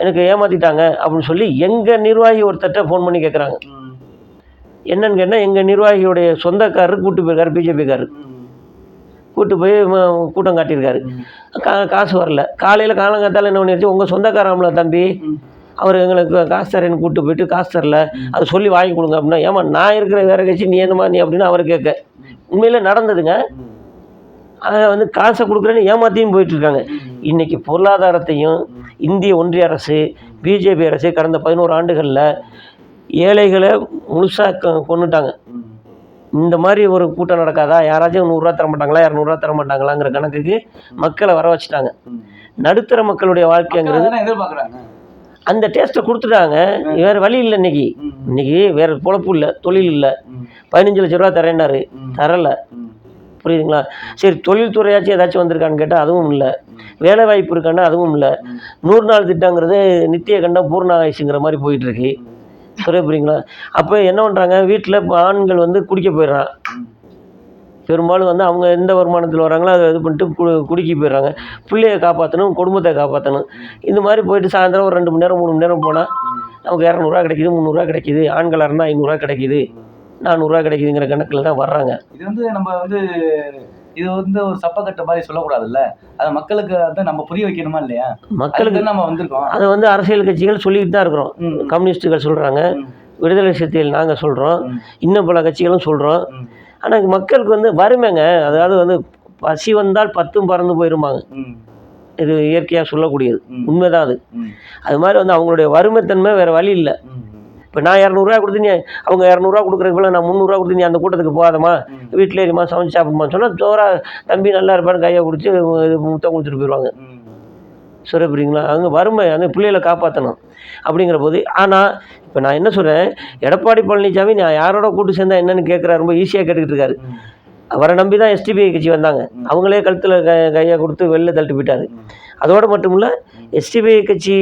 எனக்கு ஏமாற்றிட்டாங்க அப்படின்னு சொல்லி எங்கள் நிர்வாகி ஒருத்தட்ட ஃபோன் பண்ணி கேட்குறாங்க. என்னன்னு கேட்டால், எங்கள் நிர்வாகியோடைய சொந்தக்காரர் கூப்பிட்டு போயிருக்காரு, பிஜேபிக்காரர் கூப்பிட்டு போய் கூட்டம் காட்டியிருக்காரு. காசு வரல. காலையில் காலங்காத்தால் என்ன பண்ணிடுச்சு, உங்கள் சொந்தக்காரம்ல தம்பி, அவர் எங்களுக்கு காசு தரேன்னு கூப்பிட்டு போயிட்டு காசு தரல, அது சொல்லி வாங்கி கொடுங்க அப்படின்னா, ஏமா நான் இருக்கிற வேறு கட்சி நீ என்னமா நீ அப்படின்னு அவர் கேட்க. உண்மையில் நடந்ததுங்க. அதை காசை கொடுக்குறேன்னு ஏமாற்றியும் போயிட்டுருக்காங்க. இன்றைக்கி பொருளாதாரத்தையும் இந்திய ஒன்றிய அரசு, பிஜேபி அரசு கடந்த 11 ஆண்டுகளில் ஏழைகளை முழுசாக கொண்டுட்டாங்க. இந்த மாதிரி ஒரு கூட்டம் நடக்காதா, யாராச்சும் 100 ரூபா தர மாட்டாங்களா, 200 ரூபா தர மாட்டாங்களாங்கிற கணக்குக்கு மக்களை வர வச்சுட்டாங்க. நடுத்தர மக்களுடைய வாழ்க்கைங்கிறது அந்த டேஸ்ட்டை கொடுத்துட்டாங்க. வேறு வழி இல்லை. இன்னைக்கு வேறு பொழப்பு இல்லை, தொழில் இல்லை. 15 லட்ச ரூபா தரேன்னாரு, தரலை. புரியுதுங்களா? சரி, தொழில்துறையாச்சும் ஏதாச்சும் வந்திருக்கான்னு கேட்டால் அதுவும் இல்லை. வேலை வாய்ப்பு இருக்கான்னா அதுவும் இல்லை. 100 நாள் திட்டங்கிறது நித்திய கண்டம் பூர்ண ஆயுசுங்கிற மாதிரி போயிட்டுருக்கு. சரியா புரியுங்களா? அப்போ என்ன பண்ணுறாங்க, வீட்டில் ஆண்கள் குடிக்க போயிடுறான். பெரும்பாலும் அவங்க எந்த வருமானத்தில் வராங்களோ அதை இது பண்ணிட்டு குடிக்க போயிடுறாங்க. பிள்ளையை காப்பாற்றணும், குடும்பத்தை காப்பாற்றணும். இந்த மாதிரி போயிட்டு சாயந்தரம் ஒரு 2 மணி நேரம் 3 மணி நேரம் போனால் நமக்கு 200 ரூபா கிடைக்கிது, 300 ரூபா கிடைக்கிது. ஆண்களாக இருந்தால் 500 ரூபா கிடைக்கிது, 400 ரூபா கிடைக்குதுங்கிற கணக்கில் தான் வர்றாங்க. இது நம்ம இது வந்து ஒரு சப்பக்கட்டு மாதிரி சொல்லக்கூடாதுல்ல. அதை மக்களுக்கு வந்து நம்ம புரிய வைக்கணுமா இல்லையா? மக்களுக்கு நம்ம வந்திருக்கோம். அதை வந்து அரசியல் கட்சிகள் சொல்லிட்டு தான் இருக்கிறோம். கம்யூனிஸ்ட்டுகள் சொல்கிறாங்க, விடுதலை சிறுத்தைகள் நாங்கள் சொல்கிறோம், இன்னும் பல கட்சிகளும் சொல்கிறோம். ஆனால் மக்களுக்கு வந்து வறுமைங்க, அதாவது வந்து பசி வந்தால் 10 பறந்து போயிருமாங்க. இது இயற்கையாக சொல்லக்கூடியது, உண்மைதான் அது. அது மாதிரி வந்து அவங்களுடைய வறுமைத்தன்மை வேறு வழி இல்லை. இப்போ நான் 200 கொடுத்து நீ அவங்க 200 கொடுக்குறதுக்குள்ள நான் 300 கொடுத்து நீ அந்த கூட்டத்துக்கு போகாதம்மா, வீட்டில் இருமா, சமைச்சு சாப்பிடுமான்னு சொன்னால் ஜோரா தம்பி நல்லா இருப்பான்னு கையை குடிச்சு இது முத்தம் கொடுத்துட்டு போயிடுவாங்க. சரி புரியுங்களா? அவங்க வறுமை, அந்த பிள்ளைகளை காப்பாற்றணும் அப்படிங்கிற போது. ஆனால் இப்போ நான் என்ன சொல்கிறேன், எடப்பாடி பழனிசாமி நான் யாரோட கூட்டு சேர்ந்தா என்னன்னு கேட்குறாரு, ரொம்ப ஈஸியாக கேட்டுக்கிட்டு இருக்காரு. அவரை நம்பி தான் எஸ்டிபிஐ கட்சி வந்தாங்க, அவங்களே கழுத்தில் கையை கொடுத்து வெளில தள்ளிட்டு போயிட்டார். அதோடு மட்டும் இல்லை, எஸ்டிபிஐ கட்சி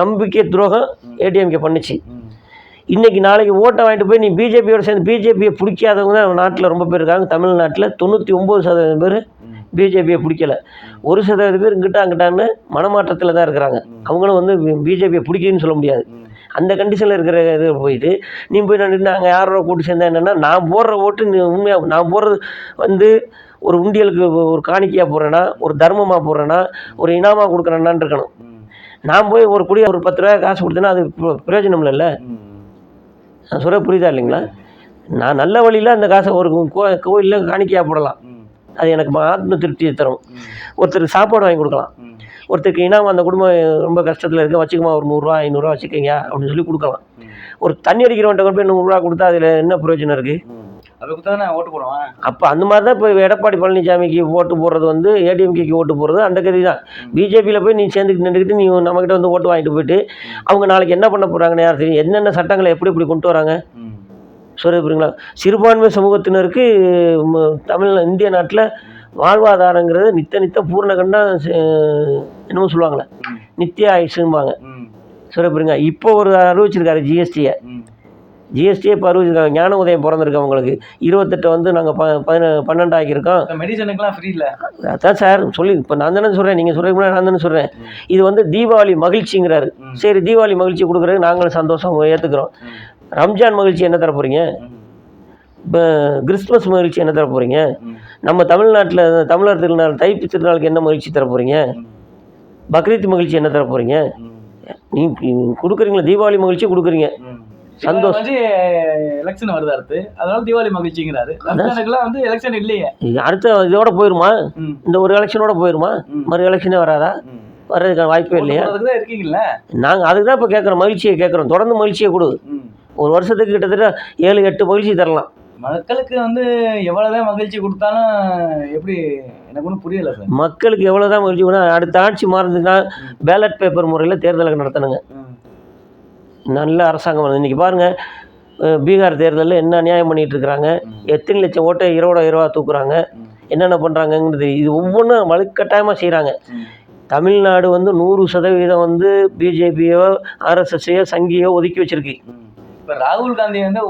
நம்பிக்கை துரோகம் ஏடிஎம்கே பண்ணிச்சு. இன்றைக்கி நாளைக்கு ஓட்டை வாங்கிட்டு போய் நீ பிஜேபியோட சேர்ந்து, பிஜேபியை பிடிக்காதவங்க தான் நாட்டில் ரொம்ப பேர் இருக்காங்க. தமிழ்நாட்டில் 99% பேர் பிஜேபியை பிடிக்கலை. 1% பேர் இங்கிட்ட அங்கிட்டான்னு மனமாற்றத்தில் தான் இருக்கிறாங்க. அவங்களும் வந்து பிஜேபியை பிடிக்குன்னு சொல்ல முடியாது. அந்த கண்டிஷனில் இருக்கிற இது போயிட்டு நீ போய் நாங்கள் யாரோட கூட்டு சேர்ந்தா என்னென்னா, நான் போடுற ஓட்டு நீ உண்மையாக நான் போடுறது வந்து ஒரு உண்டியலுக்கு ஒரு காணிக்கையாக போடுறேன்னா, ஒரு தர்மமாக போடுறேன்னா, ஒரு இனாமாக கொடுக்குறேன்னான்னு இருக்கணும். நான் போய் ஒரு குடியை ஒரு 10 ரூபா காசு கொடுத்தேன்னா அது பிரயோஜனம் இல்லைல்ல. நான் சொல்ல புரியுதா இல்லைங்களா? நான் நல்ல வழியில் அந்த காசை ஒரு கோயிலில் காணிக்கையாக போடலாம், அது எனக்கு ஆத்ம திருப்தியை தரும். ஒருத்தருக்கு சாப்பாடு வாங்கி கொடுக்கலாம், ஒருத்தருக்கு இனாம அந்த குடும்பம் ரொம்ப கஷ்டத்தில் இருக்க வச்சுக்கமா ஒரு 100 500 வச்சுக்கோங்க அப்படின்னு சொல்லி கொடுக்கலாம். ஒரு தண்ணி அடிக்கிறவன்ட்ட கொண்டு போய் 100 கொடுத்தா அதில் என்ன பிரயோஜனம் இருக்குது? ஓட்டு போடுவேன். அப்போ அந்த மாதிரி தான் இப்போ எடப்பாடி பழனிசாமிக்கு ஓட்டு போடுறது வந்து ஏடிஎம்கேக்கு ஓட்டு போடுறது அந்த கதி தான். பிஜேபியில் போய் நீ சேர்ந்துக்கிட்டு நின்றுக்கிட்டு நீ நம்மக்கிட்ட வந்து ஓட்டு வாங்கிட்டு போயிட்டு அவங்க நாளைக்கு என்ன பண்ண போகிறாங்கன்னு யார் தெரியும்? என்னென்ன சட்டங்களை எப்படி கொண்டு வராங்க சொல்லி புரியுங்களா? சிறுபான்மை சமூகத்தினருக்கு இந்திய நாட்டில் வாழ்வாதாரங்கிறது நித்த பூர்ணகண்டா என்னமோ சொல்லுவாங்களே, நித்திய ஆயுசும்பாங்க. சொல்ல புரியுங்க. இப்போ ஒரு அறிவிச்சிருக்காரு ஜிஎஸ்டியை இப்போ அறிவிச்சிருக்காங்க. ஞான உதயம் பிறந்திருக்கு அவங்களுக்கு 28 வந்து நாங்கள் 12 ஆக்கியிருக்கோம். மெடிசனுக்குலாம் ஃப்ரீ இல்லை. அதான் சார் சொல்லி இப்போ நான் தானே சொல்கிறேன், நீங்கள் சொல்கிறீங்க முன்னாடி நான் தானே சொல்கிறேன். இது வந்து தீபாவளி மகிழ்ச்சிங்கிறாரு. சரி, தீபாவளி மகிழ்ச்சி கொடுக்குறது நாங்களும் சந்தோஷம் ஏற்றுக்கிறோம். ரம்ஜான் மகிழ்ச்சி என்ன தர போகிறீங்க? இப்போ கிறிஸ்துமஸ் மகிழ்ச்சி என்ன தர போகிறீங்க? நம்ம தமிழ்நாட்டில் தமிழர் திருநாள் தைப்பு திருநாளுக்கு என்ன மகிழ்ச்சி தர போகிறீங்க? பக்ரீத் மகிழ்ச்சி என்ன தர போகிறீங்க? நீ கொடுக்குறீங்களா? தீபாவளி மகிழ்ச்சி கொடுக்குறீங்க, சந்தோஷம். எலெக்ஷன் வருது அடுத்து, அதனால தீபாவளி மகிழ்ச்சிங்கிறாரு. வந்து எலெக்ஷன் இல்லையே, அடுத்த இதோட போயிருமா? இந்த ஒரு எலெக்ஷனோட போயிருமா? மறு எலெக்ஷனே வராதா? வர்றதுக்கான வாய்ப்பே இல்லையா? இருக்கீங்களா? நாங்கள் அதுக்கு தான் இப்போ கேட்குறோம், மகிழ்ச்சியை கேட்குறோம். தொடர்ந்து மகிழ்ச்சியை கொடு. ஒரு வருஷத்துக்கு கிட்டத்தட்ட 7-8 மகிழ்ச்சி தரலாம். மக்களுக்கு வந்து எவ்வளோதான் மகிழ்ச்சி கொடுத்தாலும் எப்படி எனக்கு ஒன்றும் புரியலை சார். மக்களுக்கு எவ்வளோதான் மகிழ்ச்சி கொடுத்தா அடுத்த ஆட்சி மாறுதுன்னா பேலட் பேப்பர் முறையில் தேர்தலுக்கு நடத்தணுங்க. நல்ல அரசாங்கம் வருது. இன்றைக்கி பாருங்கள், பீகார் தேர்தலில் என்ன அநியாயம் பண்ணிகிட்டு இருக்கிறாங்க. எத்தனை லட்சம் ஓட்டை இரவா தூக்குறாங்க, என்னென்ன பண்ணுறாங்கங்கிறது இது ஒவ்வொன்றும் வலுக்கட்டாயமாக செய்கிறாங்க. தமிழ்நாடு வந்து 100% வந்து பிஜேபியோ ஆர்எஸ்எஸ்ஸையோ சங்கியோ ஒதுக்கி வச்சிருக்கு. இப்போ ராகுல் காந்தி வந்து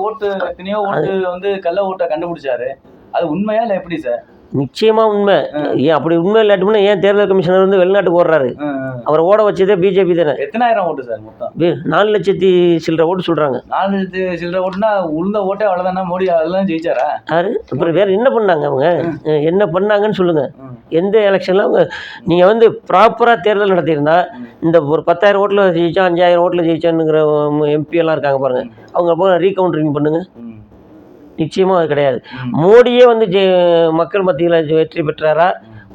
எத்தனையோ ஓட்டு வந்து கள்ள ஓட்டை கண்டுபிடிச்சாரு, அது உண்மையா இல்லை எப்படி சார்? நிச்சயமாக உண்மை. ஏன் அப்படி உண்மை இல்லாட்டும்னா ஏன் தேர்தல் கமிஷனர் வந்து வெளிநாட்டுக்கு ஓடுறாரு? அவரை ஓட வச்சதே பிஜேபி தானே. எத்தனாயிரம் ஓட்டு சார் மொத்தம்? 4 லட்சத்தி சில்லற ஓட்டு சொல்கிறாங்க. 4 லட்சத்தி சில்லற ஓட்டுனா உளுந்த ஓட்டே அவ்வளோதானா? மோடி அதெல்லாம் ஜெயிச்சாரா? யாரு? அப்புறம் வேறு என்ன பண்ணாங்க அவங்க? என்ன பண்ணாங்கன்னு சொல்லுங்கள். எந்த எலெக்ஷனில் அவங்க நீங்கள் வந்து ப்ராப்பராக தேர்தல் நடத்தியிருந்தா இந்த ஒரு 10,000 ஓட்டில் ஜெயிச்சா 5,000 ஓட்டில் ஜெயிச்சானுங்கிற எம்பியெல்லாம் இருக்காங்க பாருங்கள், அவங்க அப்போ ரீகவுண்டரிங் பண்ணுங்கள். நிச்சயமாக அது கிடையாது. மோடியே வந்து மக்கள் மத்தியில் வெற்றி பெற்றாரா,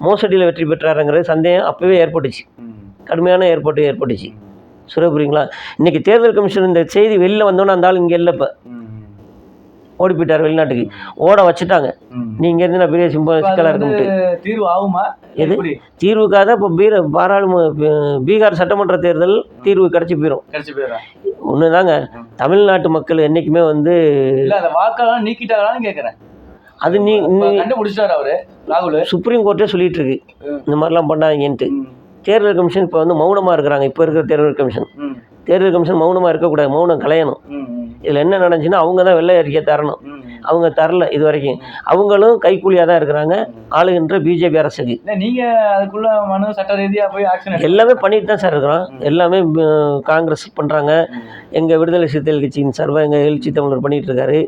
மோசடியில் வெற்றி பெற்றாராங்கிறது சந்தேகம் அப்போவே ஏற்பட்டுச்சு, கடுமையான ஏற்பட்டுச்சு. சொல்ல புரியுங்களா? இன்றைக்கி தேர்தல் கமிஷன் இந்த செய்தி வெளியில் வந்தோன்னே அந்த ஆள் இங்கே இல்லை, இப்போ ஓடி போயிட்டார் வெளிநாட்டுக்கு, ஓட வச்சுட்டாங்க. நீங்கள் இருந்து நான் பெரிய சிக்கலாக இருக்கும்ட்டு தீர்வு ஆகுமா? எது தீர்வுக்காக தான் இப்போ பீகார் சட்டமன்ற தேர்தல் தீர்வு கிடச்சி போயிடும். ஒன்று தாங்க, தமிழ்நாட்டு மக்கள் என்றைக்குமே வந்து வாக்கெல்லாம் நீக்கிட்டாங்கன்னு கேட்குறேன். அது கண்டுபிடிச்சார் அவரு ராகுல். சுப்ரீம் கோர்ட்டே சொல்லிட்டு இருக்கு இந்த மாதிரிலாம் பண்ணாங்கன்ட்டு. தேர்தல் கமிஷன் இப்போ வந்து மௌனமாக இருக்கிறாங்க. இப்போ இருக்கிற தேர்தல் கமிஷன் மௌனமாக இருக்கக்கூடாது, மௌனம் கலையணும். இதில் என்ன நடந்துச்சுன்னா அவங்க தான் வெள்ளை அறிக்கை தரணும். அவங்க தரல இது வரைக்கும். அவங்களும் கைக்கூலியாக தான் இருக்கிறாங்க ஆளுகின்ற பிஜேபி அரசுக்கு. இல்லை நீங்கள் அதுக்குள்ள மனு சட்ட ரீதியாக போய் ஆக்ஷன் எல்லாமே பண்ணிட்டு தான் சார் இருக்கிறோம். எல்லாமே காங்கிரஸ் பண்ணுறாங்க, எங்கள் விடுதலை சிறுத்தைகள் கட்சியின் சார்பாக எங்கள் எழுச்சி தமிழர் பண்ணிகிட்டு இருக்காரு,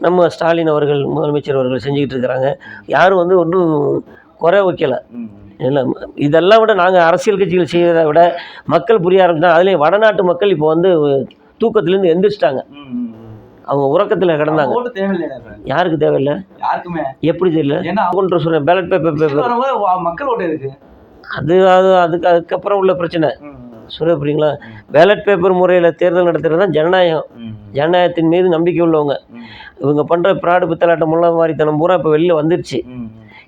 நம்ம ஸ்டாலின் அவர்கள் முதலமைச்சர் அவர்கள் செஞ்சுக்கிட்டு இருக்கிறாங்க. யாரும் வந்து ஒன்றும் குறை வைக்கலை. இல்லை, இதெல்லாம் விட நாங்கள் அரசியல் கட்சிகள் செய்வதை விட மக்கள் புரிய ஆரம்பிச்சாங்க. அதுலேயும் வடநாட்டு மக்கள் இப்போ வந்து தூக்கத்துலேருந்து எந்திரிச்சிட்டாங்க. அவங்க உறக்கத்தில் கிடந்தாங்க. ஓட்டு தேவையில்லை, யாருக்கு தேவையில்லை? யாருக்குமே. எப்படி தெரியல? ஏன்னா கொண்டு சொல்கிறேன் பேலட் பேப்பர் மக்கள் ஓட்டு இருக்கு. அதுக்கப்புறம் உள்ள பிரச்சனை சொல்ல புரியுங்களா? பேலட் பேப்பர் முறையில் தேர்தல் நடத்துகிறது தான் ஜனநாயகம். ஜனநாயகத்தின் மீது நம்பிக்கை உள்ளவங்க. இவங்க பண்ணுற பிராடு பித்தலாட்டம் முள்ள மாதிரித்தனம் பூரா இப்போ வெளியில் வந்துருச்சு.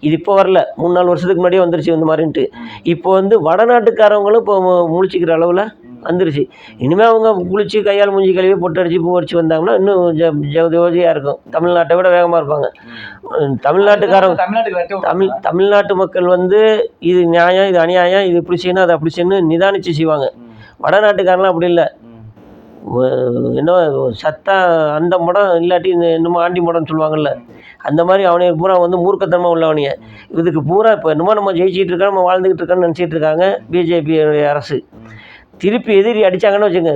இது இப்போ வரல, 3-4 வருஷத்துக்கு முன்னாடியே வந்துருச்சு இந்த மாதிரின்ட்டு. இப்போ வந்து வடநாட்டுக்காரவங்களும் இப்போ முழிச்சிக்கிற அளவில் வந்துருச்சு. இனிமேல் அவங்க குளிச்சு கையால் மூஞ்சி கழுவி பொட்டு அடித்து பூ அடிச்சு வந்தாங்கன்னா இன்னும் ஜோதியாக இருக்கும். தமிழ்நாட்டை விட வேகமாக இருப்பாங்க. தமிழ்நாட்டு மக்கள் வந்து இது நியாயம், இது அநியாயம், இது இப்படி செய்யணும், அது அப்படி செய்யணும் நிதானித்து செய்வாங்க. வடநாட்டுக்காரெலாம் அப்படி இல்லை. என்ன சத்தா அந்த மடம் இல்லாட்டி இந்த என்னமோ ஆண்டி மடம்னு சொல்லுவாங்கள்ல, அந்த மாதிரி அவனை பூரா வந்து மூர்க்கத்தனமாக உள்ளவனைய இதுக்கு பூரா இப்போ என்னமோ நம்ம ஜெயிச்சிட்டு இருக்கோம், நம்ம வாழ்ந்துக்கிட்டு இருக்கோன்னு நினச்சிட்டு இருக்காங்க பிஜேபி அரசு. திருப்பி எதிரி அடித்தாங்கன்னு வச்சுங்க,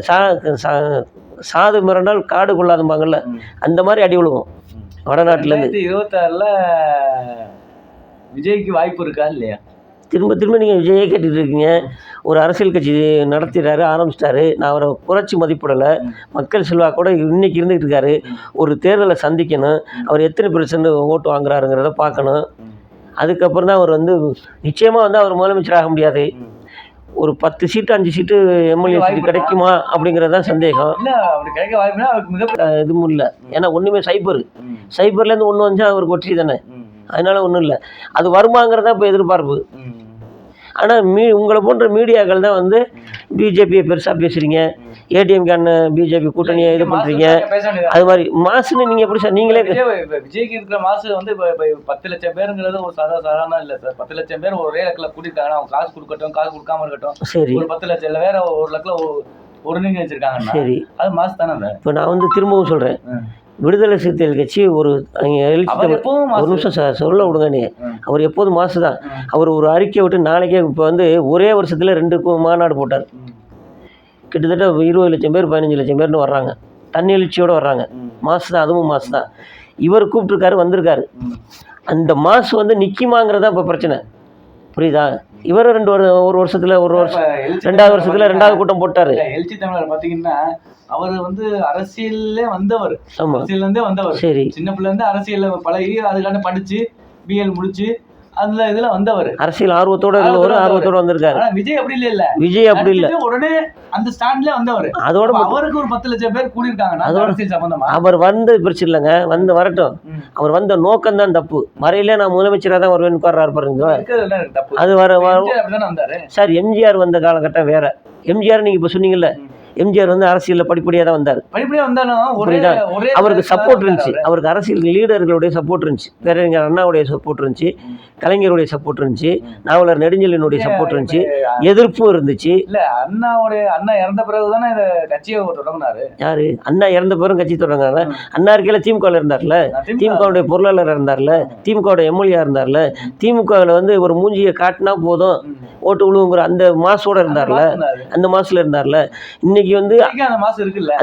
சாது மிரண்டால் காடு கொள்ளாதும்பாங்கள்ல, அந்த மாதிரி அடி விழுவும் வடநாட்டிலேருந்து. 2026 விஜய்க்கு வாய்ப்பு இருக்கா இல்லையா? திரும்ப நீங்கள் விஜயை கேட்டுட்டு இருக்கீங்க. ஒரு அரசியல் கட்சி நடத்திட்டாரு, ஆரம்பிச்சிட்டாரு. நான் அவரை குறைச்சி மதிப்பிடலை. மக்கள் செல்வாக்கு கூட இன்றைக்கி இருந்துகிட்டு இருக்காரு. ஒரு தேர்தலை சந்திக்கணும், அவர் எத்தனை % ஓட்டு வாங்குறாருங்கிறத பார்க்கணும். அதுக்கப்புறம் தான் அவர் வந்து நிச்சயமாக வந்து அவர் முதலமைச்சர் ஆக முடியாது. ஒரு 10 சீட்டு 5 சீட்டு எம்எல்ஏ சீட்டு கிடைக்குமா அப்படிங்கிறது தான் சந்தேகம். எதுவும் இல்லை, ஏன்னா ஒன்றுமே சைபர்லேருந்து ஒன்று வந்துச்சா அவருக்கு வெற்றி தானே. அதனால் ஒன்றும் இல்லை, அது வருமாங்கிறதா இப்போ எதிர்பார்ப்பு. ஆனால் உங்களை போன்ற மீடியாக்கள் தான் வந்து பிஜேபியை பெருசாக பேசுகிறீங்க, ஏடிஎம்கான பிஜேபி கூட்டணியை இது பண்ணுறீங்க. அது மாதிரி மாசுன்னு நீங்கள் எப்படி சார் நீங்களே விஜய்க்கு இருக்கிற மாசு வந்து இப்போ 10 லட்சம் பேருங்கிறது ஒரு சாதாரண இல்லை சார். 10 லட்சம் பேர் ஒரே லக்கில் கூட்டியிருக்காங்கன்னா அவங்க காசு கொடுக்கட்டும், காசு கொடுக்காம இருக்கட்டும். சரி, ஒரு 10 லட்சம் இல்லை வேற 1 லக்கில் ஒருங்கிணைச்சு வச்சிருக்காங்கன்னா சரி, அது மாசு தானே சார். இப்போ நான் வந்து திரும்பவும் சொல்கிறேன், விடுதலை சிறுத்தைகள் கட்சி ஒரு நிமிஷம் சார் சொல்ல விடுங்க. நீ அவர் எப்போதும் மாசு தான். அவர் ஒரு அறிக்கை விட்டு நாளைக்கே இப்போ வந்து ஒரே வருஷத்தில் 2 மாநாடு போட்டார். கிட்டத்தட்ட 20 லட்சம் பேர் 15 லட்சம் பேர்னு வர்றாங்க, தண்ணி எழுச்சியோடு வர்றாங்க. மாசு தான், அதுவும் மாசு தான். இவர் கூப்பிட்டுருக்காரு, வந்திருக்காரு. அந்த மாசு வந்து நிற்குமாங்கிறதா இப்போ பிரச்சனை, புரியுதா? இவர் ஒரு வருஷத்தில் 2வது வருஷத்தில் 2வது கூட்டம் போட்டார். எழுச்சி தமிழர் பார்த்தீங்கன்னா அவர் வந்து அரசியல்லே வந்தவர். அரசியல்லேருந்தே வந்தவர். சரி, சின்ன பிள்ளைலேருந்து அரசியலில் பழகி அதுக்கான படித்து பிஎல் முடிச்சு அந்த இதில் வந்தவர். அரசியல் ஆர்வத்தோடு வந்திருக்காரு. விஜய் அப்படி இல்லை, விஜய் அப்படி இல்லை, உடனே அந்த ஸ்டாண்ட்லேயே வந்தவர். அதோட அவருக்கு ஒரு 10 லட்சம் பேர் கூடியிருக்காங்க. அதோட அரசியல் சம்பந்தமா அவர் வந்து பிரச்சனை இல்லைங்க, வரட்டும். அவர் வந்த நோக்கம் தான் தப்பு. வரையில நான் முதலமைச்சராக தான் வருவேன்னு உட்கார்றாரு பாருங்க, அது வர சார். எம்ஜிஆர் வந்த காலகட்டம் வேற. எம்ஜிஆர் நீங்கள் இப்போ சொன்னீங்கல்ல, எம்ஜிஆர் வந்து அரசியலில் படிப்படியாக தான் வந்தார். அவருக்கு சப்போர்ட் இருந்துச்சு, அவருக்கு அரசியல் லீடர்களுடைய சப்போர்ட் இருந்துச்சு, பேரறிஞர் அண்ணாவுடைய சப்போர்ட் இருந்துச்சு, கலைஞருடைய சப்போர்ட் இருந்துச்சு, நாவலர் நெடுஞ்செழியனுடைய சப்போர்ட் இருந்துச்சு, எதிர்ப்பும் இருந்துச்சு. இல்லை, அண்ணா இறந்த பிறகு தானே இந்த கட்சியை தொடங்கினாரு. யாரு? அண்ணா இறந்த பிறகு கட்சி தொடங்கினாங்க. அண்ணா இருக்கையில் திமுகவில் இருந்தார்ல, திமுகவுடைய பொருளாளர் இருந்தார்ல, திமுகவுடைய எம்எல்ஏ இருந்தார்ல, திமுகவில் வந்து ஒரு மூஞ்சியை காட்டினா போதும் ஓட்டு விழுவுங்கிற அந்த மாசோட இருந்தார்ல, அந்த மாசில் இருந்தார்ல. இன்னைக்கு வந்து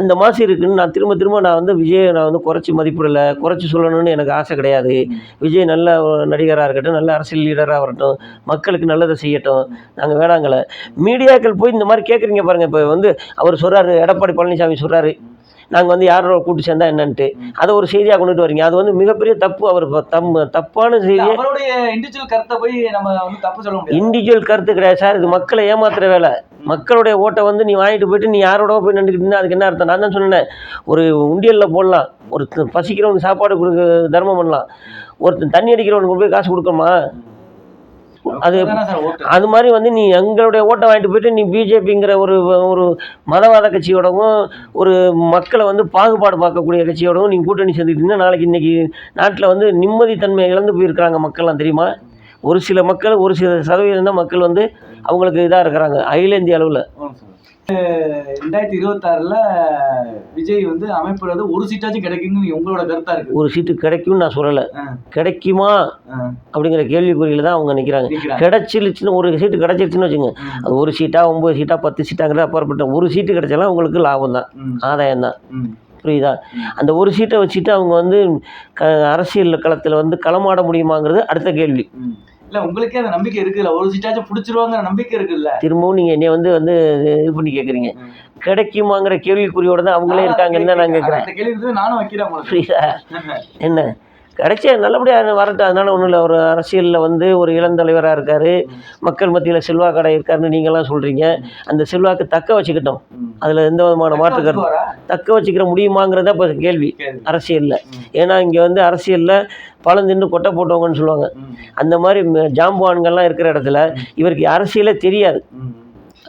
அந்த மாசு இருக்குன்னு நான் திரும்ப நான் வந்து விஜய் நான் வந்து குறைச்சி மதிப்பிடலை, குறைச்சி சொல்லணும்னு எனக்கு ஆசை கிடையாது. விஜய் நல்ல நடிகராக இருக்கட்டும், நல்ல அரசியல் லீடராக வரட்டும், மக்களுக்கு நல்லதை செய்யட்டும், நாங்கள் வேணாங்கலை. மீடியாக்கள் போய் இந்த மாதிரி கேட்குறீங்க பாருங்கள். இப்போ வந்து அவர் சொல்கிறாரு, எடப்பாடி பழனிசாமி சொல்கிறாரு, நாங்கள் வந்து யாரோட கூட்டு சேர்ந்தா என்னன்ட்டு, அதை ஒரு செய்தியாக கொண்டுட்டு வரீங்க. அது வந்து மிகப்பெரிய தப்பு. அவர் தப்பான செய்தி. அவருடைய இண்டிவிஜுவல் கருத்தை போய் நம்ம வந்து தப்பு சொல்ல முடியாது. இண்டிவிஜுவல் கருத்து கிடையாது சார், இது மக்களை ஏமாத்துற வேலை. மக்களுடைய ஓட்டை வந்து நீ வாங்கிட்டு போயிட்டு நீ யாரோட போய் நின்றுக்கிட்டு அதுக்கு என்ன அர்த்தம்? நான் தான் சொன்னேன், ஒரு உண்டியலில் போடலாம், ஒரு பசிக்கிறவனுக்கு சாப்பாடு கொடுக்க தர்மம் பண்ணலாம், ஒருத்தன் தண்ணி அடிக்கிறவனுக்கு போய் காசு கொடுக்கணுமா? அது மாதிரி வந்து நீ எங்களுடைய ஓட்டை வாங்கிட்டு போயிட்டு நீ பிஜேபிங்கிற ஒரு மதவாத கட்சியோடவும் ஒரு மக்களை வந்து பாகுபாடு பார்க்கக்கூடிய கட்சியோடவும் நீங்கள் கூட்டணி சேர்ந்துக்கிட்டீங்கன்னா நாளைக்கு இன்றைக்கி நாட்டில் வந்து நிம்மதித்தன்மை இழந்து போயிருக்கிறாங்க மக்கள்லாம், தெரியுமா? ஒரு சில மக்கள், ஒரு சில சதவீதம் தான் மக்கள் வந்து அவங்களுக்கு இதாக இருக்கிறாங்க அகில இந்திய அளவில். 2026ல விஜய் வந்து அமைப்புல வந்து ஒரு சீட்டாச்சும் கிடைக்குன்னு உங்களோட கருத்தா இருக்கு? ஒரு சீட்டு கிடைக்கும்னு நான் சொல்லலை. கிடைக்குமா அப்படிங்கிற கேள்விக்குறியில் தான் அவங்க நிற்கிறாங்க. நிக்கிறாங்க. கிடைச்சிருச்சுன்னு ஒரு சீட்டு கிடைச்சிருச்சுன்னு வச்சுங்க, ம். அது ஒரு சீட்டா 9 சீட்டா 10 சீட்டாங்கிறது அப்பாற்பட்ட ஒரு சீட்டு கிடைச்சாலும் அவங்களுக்கு லாபம் தான், ம். ஆதாயம் தான். ம். புரியுதா? அந்த ஒரு சீட்டை வச்சுட்டு அவங்க வந்து அரசியல் களத்தில் வந்து களமாட முடியுமாங்கிறது அடுத்த கேள்வி. ம். இல்ல உங்களுக்கே அந்த நம்பிக்கை இருக்குல்ல, ஒரு சீட்டாச்சும் பிடிச்சிருவாங்கிற நம்பிக்கை இருக்குல்ல? திரும்பவும் நீங்கள் என்னை வந்து இது பண்ணி கேட்குறீங்க. கிடைக்குமாங்கிற கேள்விக்குறியோட தான் அவங்களே இருக்காங்கன்னு தான் நான் கேட்குறேன். அந்த கேள்வி நானும் வைக்கிறேன் உங்களுக்கு. புரியுதா? என்ன கிடைச்சா நல்லபடியாக வரட்டும், அதனால் ஒன்றும் இல்லை. ஒரு அரசியலில் வந்து ஒரு இளந்தலைவராக இருக்கார், மக்கள் மத்தியில் செல்வாக்கடை இருக்காருன்னு நீங்களாம் சொல்கிறீங்க. அந்த செல்வாக்கு தக்க வச்சுக்கிட்டோம், அதில் எந்த விதமான மாற்று கருத்து. தக்க வச்சுக்கிற முடியுமாங்கிறத இப்போ கேள்வி அரசியலில். ஏன்னா இங்கே வந்து அரசியலில் பழம் தின்னு கொட்டை போட்டவங்கன்னு சொல்லுவாங்க. அந்த மாதிரி ஜாம்பவான்கள்லாம் இருக்கிற இடத்துல இவருக்கு அரசியலே தெரியாது.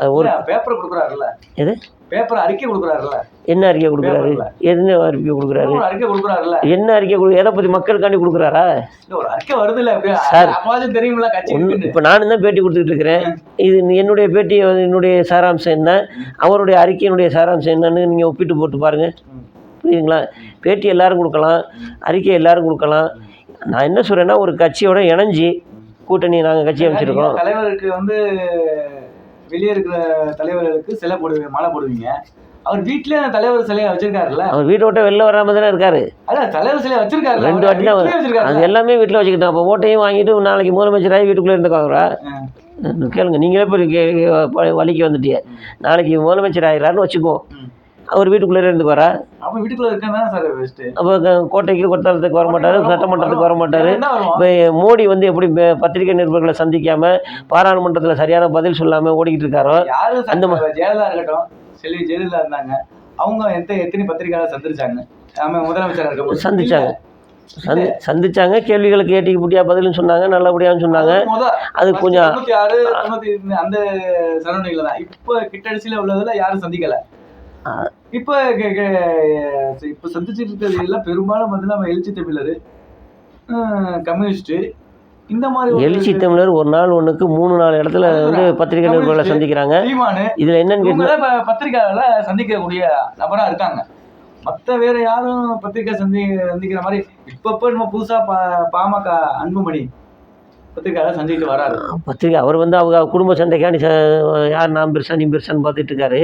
அது ஒரு பேப்பர் கொடுக்குறாருல்ல, எது பேப்பர் அறிக்கை கொடுக்குறாருல்ல, என்ன அறிக்கை கொடுக்குறாரு? என்ன அறிக்கை கொடுக்குறாரு? அறிக்கை கொடுக்குறாருல்ல, என்ன அறிக்கை எதை பற்றி மக்களுக்காண்டி கொடுக்குறாரா? ஒரு அறிக்கை வருதுல்ல சார், அப்பாச்சும் தெரியுமில்ல கட்சி. இப்போ நானும் தான் பேட்டி கொடுத்துட்டு இருக்கிறேன். இது என்னுடைய பேட்டி, என்னுடைய சாராம்சம் என்ன, அவருடைய அறிக்கையினுடைய சாராம்சம் என்னன்னு நீங்கள் ஒப்பிட்டு போட்டு பாருங்கள். புரியுதுங்களா? பேட்டி எல்லாரும் கொடுக்கலாம், அறிக்கை எல்லாரும் கொடுக்கலாம். நான் என்ன சொல்கிறேன்னா, ஒரு கட்சியோட இணைஞ்சி கூட்டணி நாங்கள் கட்சி அமைச்சிருக்கோம். தலைவருக்கு வந்து வெளியே இருக்கிற தலைவர்களுக்கு சிலை போடுவீங்க, மாலை போடுவீங்க. அவர் வீட்லயே அந்த தலைவர் சிலையை வச்சிருக்காருல்ல. அவர் வீட்டை விட்டு வெளில வராம தானே இருக்காரு. அதான் தலைவர் சிலையை வச்சிருக்காரு. 2 வாட்டி தான் அது எல்லாமே வீட்டில் வச்சுக்கிட்டோம். அப்போ ஓட்டையும் வாங்கிட்டு நாளைக்கு முதலமைச்சராகி வீட்டுக்குள்ளே இருந்துக்காங்களா? கேளுங்க, நீங்களே போய் வலிக்கு வந்துட்டிய. நாளைக்கு முதலமைச்சர் ஆகிறாருன்னு வச்சுக்குவோம், அவர் வீட்டுக்குள்ளே இருந்துக்குவாரா? அப்போ வீட்டுக்குள்ளே இருக்கா சார் பெஸ்ட். அப்போ கோட்டைக்கு கொத்தளத்துக்கு வர மாட்டார், சட்டமன்றத்துக்கு வர மாட்டார். இப்போ மோடி வந்து எப்படி பத்திரிகை நிருபர்களை சந்திக்காமல் பாராளுமன்றத்தில் சரியான பதில் சொல்லாமல் ஓடிக்கிட்டு இருக்காரோ, அந்த ஜெயலலிதா இருக்கட்டும், செல்வி ஜெயலலிதா இருந்தாங்க, அவங்க எத்தனை பத்திரிகையாளர் சந்திச்சாங்க? முதலமைச்சராக இருக்க சந்திச்சாங்க, கேள்விகளுக்கு ஏட்டிக்கு புட்டியா பதில்னு சொன்னாங்க, நல்லபடியான்னு சொன்னாங்க. அது கொஞ்சம் 96, 95 அந்த சரௌண்டிங்ல தான். இப்போ கிட்டடிச்சியில் உள்ளதுல யாரும் சந்திக்கலை. இப்போ சந்திச்சுட்டு இருக்கிறது எல்லாம் பெரும்பாலும் வந்து நம்ம எழுச்சி தமிழர், கம்யூனிஸ்ட், இந்த மாதிரி எழுச்சி தமிழர் ஒரு நாள் ஒன்றுக்கு 3-4 இடத்துல வந்து பத்திரிகை நிருபர்களை சந்திக்கிறாங்க. இதில் என்னன்னு கேட்டீங்கன்னா, பத்திரிகையாளர்களை சந்திக்கக்கூடிய நபராக இருக்காங்க. மற்ற வேற யாரும் பத்திரிகை சந்திக்கிற மாதிரி இப்போ நம்ம புதுசாக பாமக அன்புமணி பத்திரிகையாளர் சந்திக்கிட்டு வராரு. பத்திரிகை அவர் வந்து அவங்க குடும்ப சண்டைக்காண்டி யார் நான் பெருசா நீ பெருசான்னு பார்த்துட்டு இருக்காரு.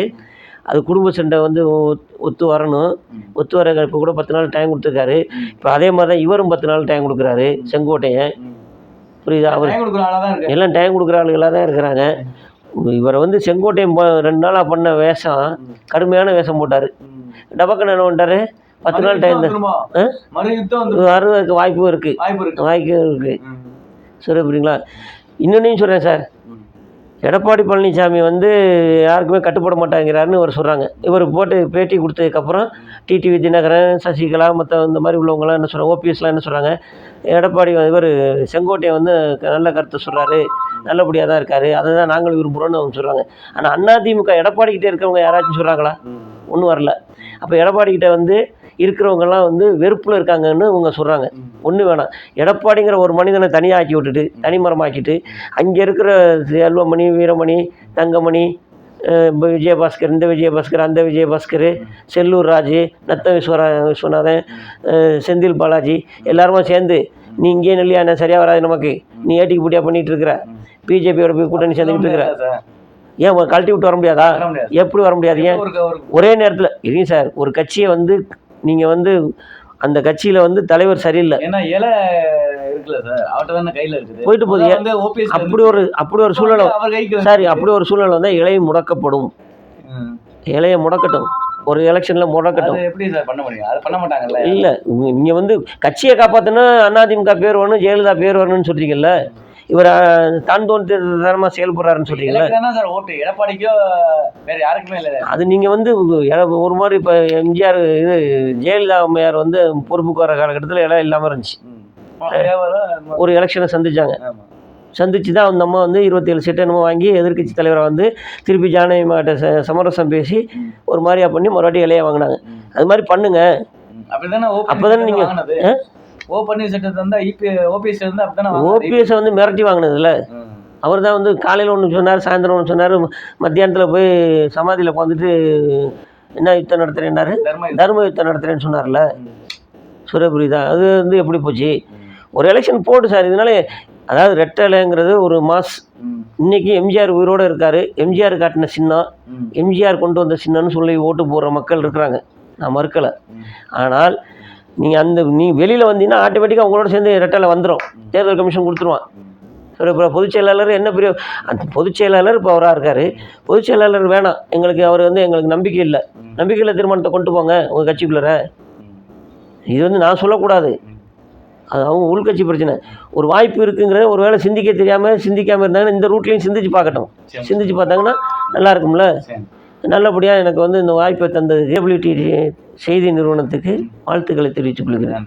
அது குடும்ப சண்டை வந்து ஒத்து வரணும். ஒத்து வர இப்போ கூட 10 நாள் டைம் கொடுத்துருக்காரு. இப்போ அதே மாதிரி தான் இவரும் 10 நாள் டைம் கொடுக்குறாரு, செங்கோட்டையன். புரியுதா? அவர் எல்லாம் டைம் கொடுக்குற ஆளுகளாக தான் இருக்கிறாங்க. இவரை வந்து செங்கோட்டையன் 2 நாளாக பண்ண வேஷம், கடுமையான வேஷம் போட்டார். டபக்கன் என்ன பண்ணிட்டாரு, 10 நாள் டைம் வருவதற்கு வாய்ப்பும் இருக்குது. சரி, புரியுங்களா? இன்னொன்னையும் சொல்கிறேன் சார், எடப்பாடி பழனிசாமி வந்து யாருக்குமே கட்டுப்பட மாட்டாங்கிறாருன்னு இவர் சொல்கிறாங்க. இவர் போட்டு பேட்டி கொடுத்ததுக்கப்புறம் டிடிவி தினகரன், சசிகலா, மற்ற இந்த மாதிரி உள்ளவங்களாம் என்ன சொல்கிறாங்க, ஓபிஎஸ்லாம் என்ன சொல்கிறாங்க, எடப்பாடி இவர் செங்கோட்டையை வந்து நல்ல கருத்தை சொல்கிறாரு, நல்லபடியாக தான் இருக்கார், அதை தான் நாங்கள் விரும்புகிறோன்னு அவங்க சொல்கிறாங்க. ஆனால் அதிமுக எடப்பாடிக்கிட்டே இருக்கிறவங்க யாராச்சும் சொல்கிறாங்களா? ஒன்றும் வரல. அப்போ எடப்பாடிக்கிட்ட வந்து இருக்கிறவங்கெல்லாம் வந்து வெறுப்பில் இருக்காங்கன்னு இவங்க சொல்கிறாங்க. ஒன்றும் வேணாம், எடப்பாடிங்கிற ஒரு மனிதனை தனியாக ஆக்கி விட்டுட்டு, தனிமரமாக்கிட்டு, அங்கே இருக்கிற செல்வமணி, வீரமணி, தங்கமணி, விஜயபாஸ்கர், இந்த விஜயபாஸ்கர், அந்த விஜயபாஸ்கர், செல்லூர் ராஜு, நத்த விஸ்வநாதன், செந்தில் பாலாஜி எல்லாருமா சேர்ந்து நீ இங்கே இல்லையா, என்ன சரியாக வராது நமக்கு, நீ ஏட்டிக்கு பூட்டியாக பண்ணிகிட்டு இருக்கிற, பிஜேபியோட போய் கூட்டணி சேர்ந்துக்கிட்டு இருக்கிற, ஏன் கழட்டி விட்டு வர முடியாதா? எப்படி வர முடியாதீங்க? ஒரே நேரத்தில் இல்லைங்க சார். ஒரு கட்சியை வந்து நீங்கள் வந்து அந்த கட்சியில் வந்து தலைவர் சரியில்லை, போயிட்டு போகுது. அப்படி ஒரு சூழ்நிலை சாரி, அப்படி ஒரு சூழ்நிலை வந்தால் இலையை முடக்கப்படும். இலையை முடக்கட்டும், ஒரு எலெக்ஷனில் முடக்கட்டும். எப்படி சார் பண்ண முடியும்? அது பண்ண மாட்டாங்கல்ல. இல்லை, நீங்கள் வந்து கட்சியை காப்பாற்றினா அதிமுக பேர் வரணும், ஜெயலலிதா பேர் வரணும்னு சொல்கிறீங்கல்ல, இவர் தான் தோன்றமாக செயல்படுறாருன்னு சொல்கிறீங்களா? எடப்பாடிக்கோ வேற யாருக்குமே இல்லை. அது நீங்கள் வந்து ஒரு மாதிரி இப்போ எம்ஜிஆர் இது ஜெயலலிதா அம்மையார் வந்து பொறுப்புக்கு வர காலகட்டத்தில் இடம் இல்லாமல் இருந்துச்சு. ஒரு எலெக்ஷனை சந்திச்சு தான் அந்த அம்மா வந்து 27 சீட்டை நம்ம வாங்கி எதிர்கட்சி தலைவரை வந்து திருப்பி ஜானகி மாட்ட சமரசம் பேசி ஒரு மாதிரியா பண்ணி மறுபடியும் இலையை வாங்கினாங்க. அது மாதிரி பண்ணுங்க. அப்போதானே நீங்கள் ஓபிஎஸ் வந்து மிரட்டி வாங்கினதுல அவர் தான் வந்து காலையில் ஒன்று சொன்னார், சாயந்தரம் ஒன்று சொன்னார், மத்தியானத்தில் போய் சமாதியில் உட்காந்துட்டு என்ன யுத்தம் நடத்துகிறேன்னாரு, தர்ம யுத்தம் நடத்துகிறேன்னு சொன்னார்ல. புரியுதா? அது வந்து எப்படி போச்சு? ஒரு எலெக்ஷன் போட்டு சார். இதனால அதாவது ரெட்டலைங்கிறது ஒரு மாஸ். இன்றைக்கி எம்ஜிஆர் உயிரோடு இருக்கார். எம்ஜிஆர் காட்டின சின்னம், எம்ஜிஆர் கொண்டு வந்த சின்னம்னு சொல்லி ஓட்டு போடுற மக்கள் இருக்கிறாங்க, நான் மறுக்கலை. ஆனால் நீங்கள் வெளியில் வந்தீங்கன்னா ஆட்டோமேட்டிக்காக உங்களோட சேர்ந்து ரெட்டலை வந்துடும், தேர்தல் கமிஷன் கொடுத்துருவான். சரி, இப்போ பொதுச் செயலாளர் என்ன பெரிய அந்த பொதுச் செயலாளர் இப்போ அவராக இருக்கார். பொதுச் செயலாளர் வேணாம் எங்களுக்கு, அவர் வந்து எங்களுக்கு நம்பிக்கை இல்லை. நம்பிக்கையில் தீர்மானத்தை கொண்டு போங்க உங்கள் கட்சிக்குள்ளே. இது வந்து நான் சொல்லக்கூடாது, அது அவங்க உள்கட்சி பிரச்சனை. ஒரு வாய்ப்பு இருக்குங்கிறத ஒரு வேளை சிந்திக்காமல் இருந்தாங்கன்னா இந்த ரூட்லேயும் சிந்திச்சு பார்க்கட்டும். சிந்திச்சு பார்த்தாங்கன்னா நல்லா இருக்கும்ல. நல்லபடியாக எனக்கு வந்து இந்த வாய்ப்பை தந்தது கேபிலிட்டி செய்தி நிறுவனத்துக்கு வாழ்த்துக்களை தெரிவித்துக் கொள்கிறேன்.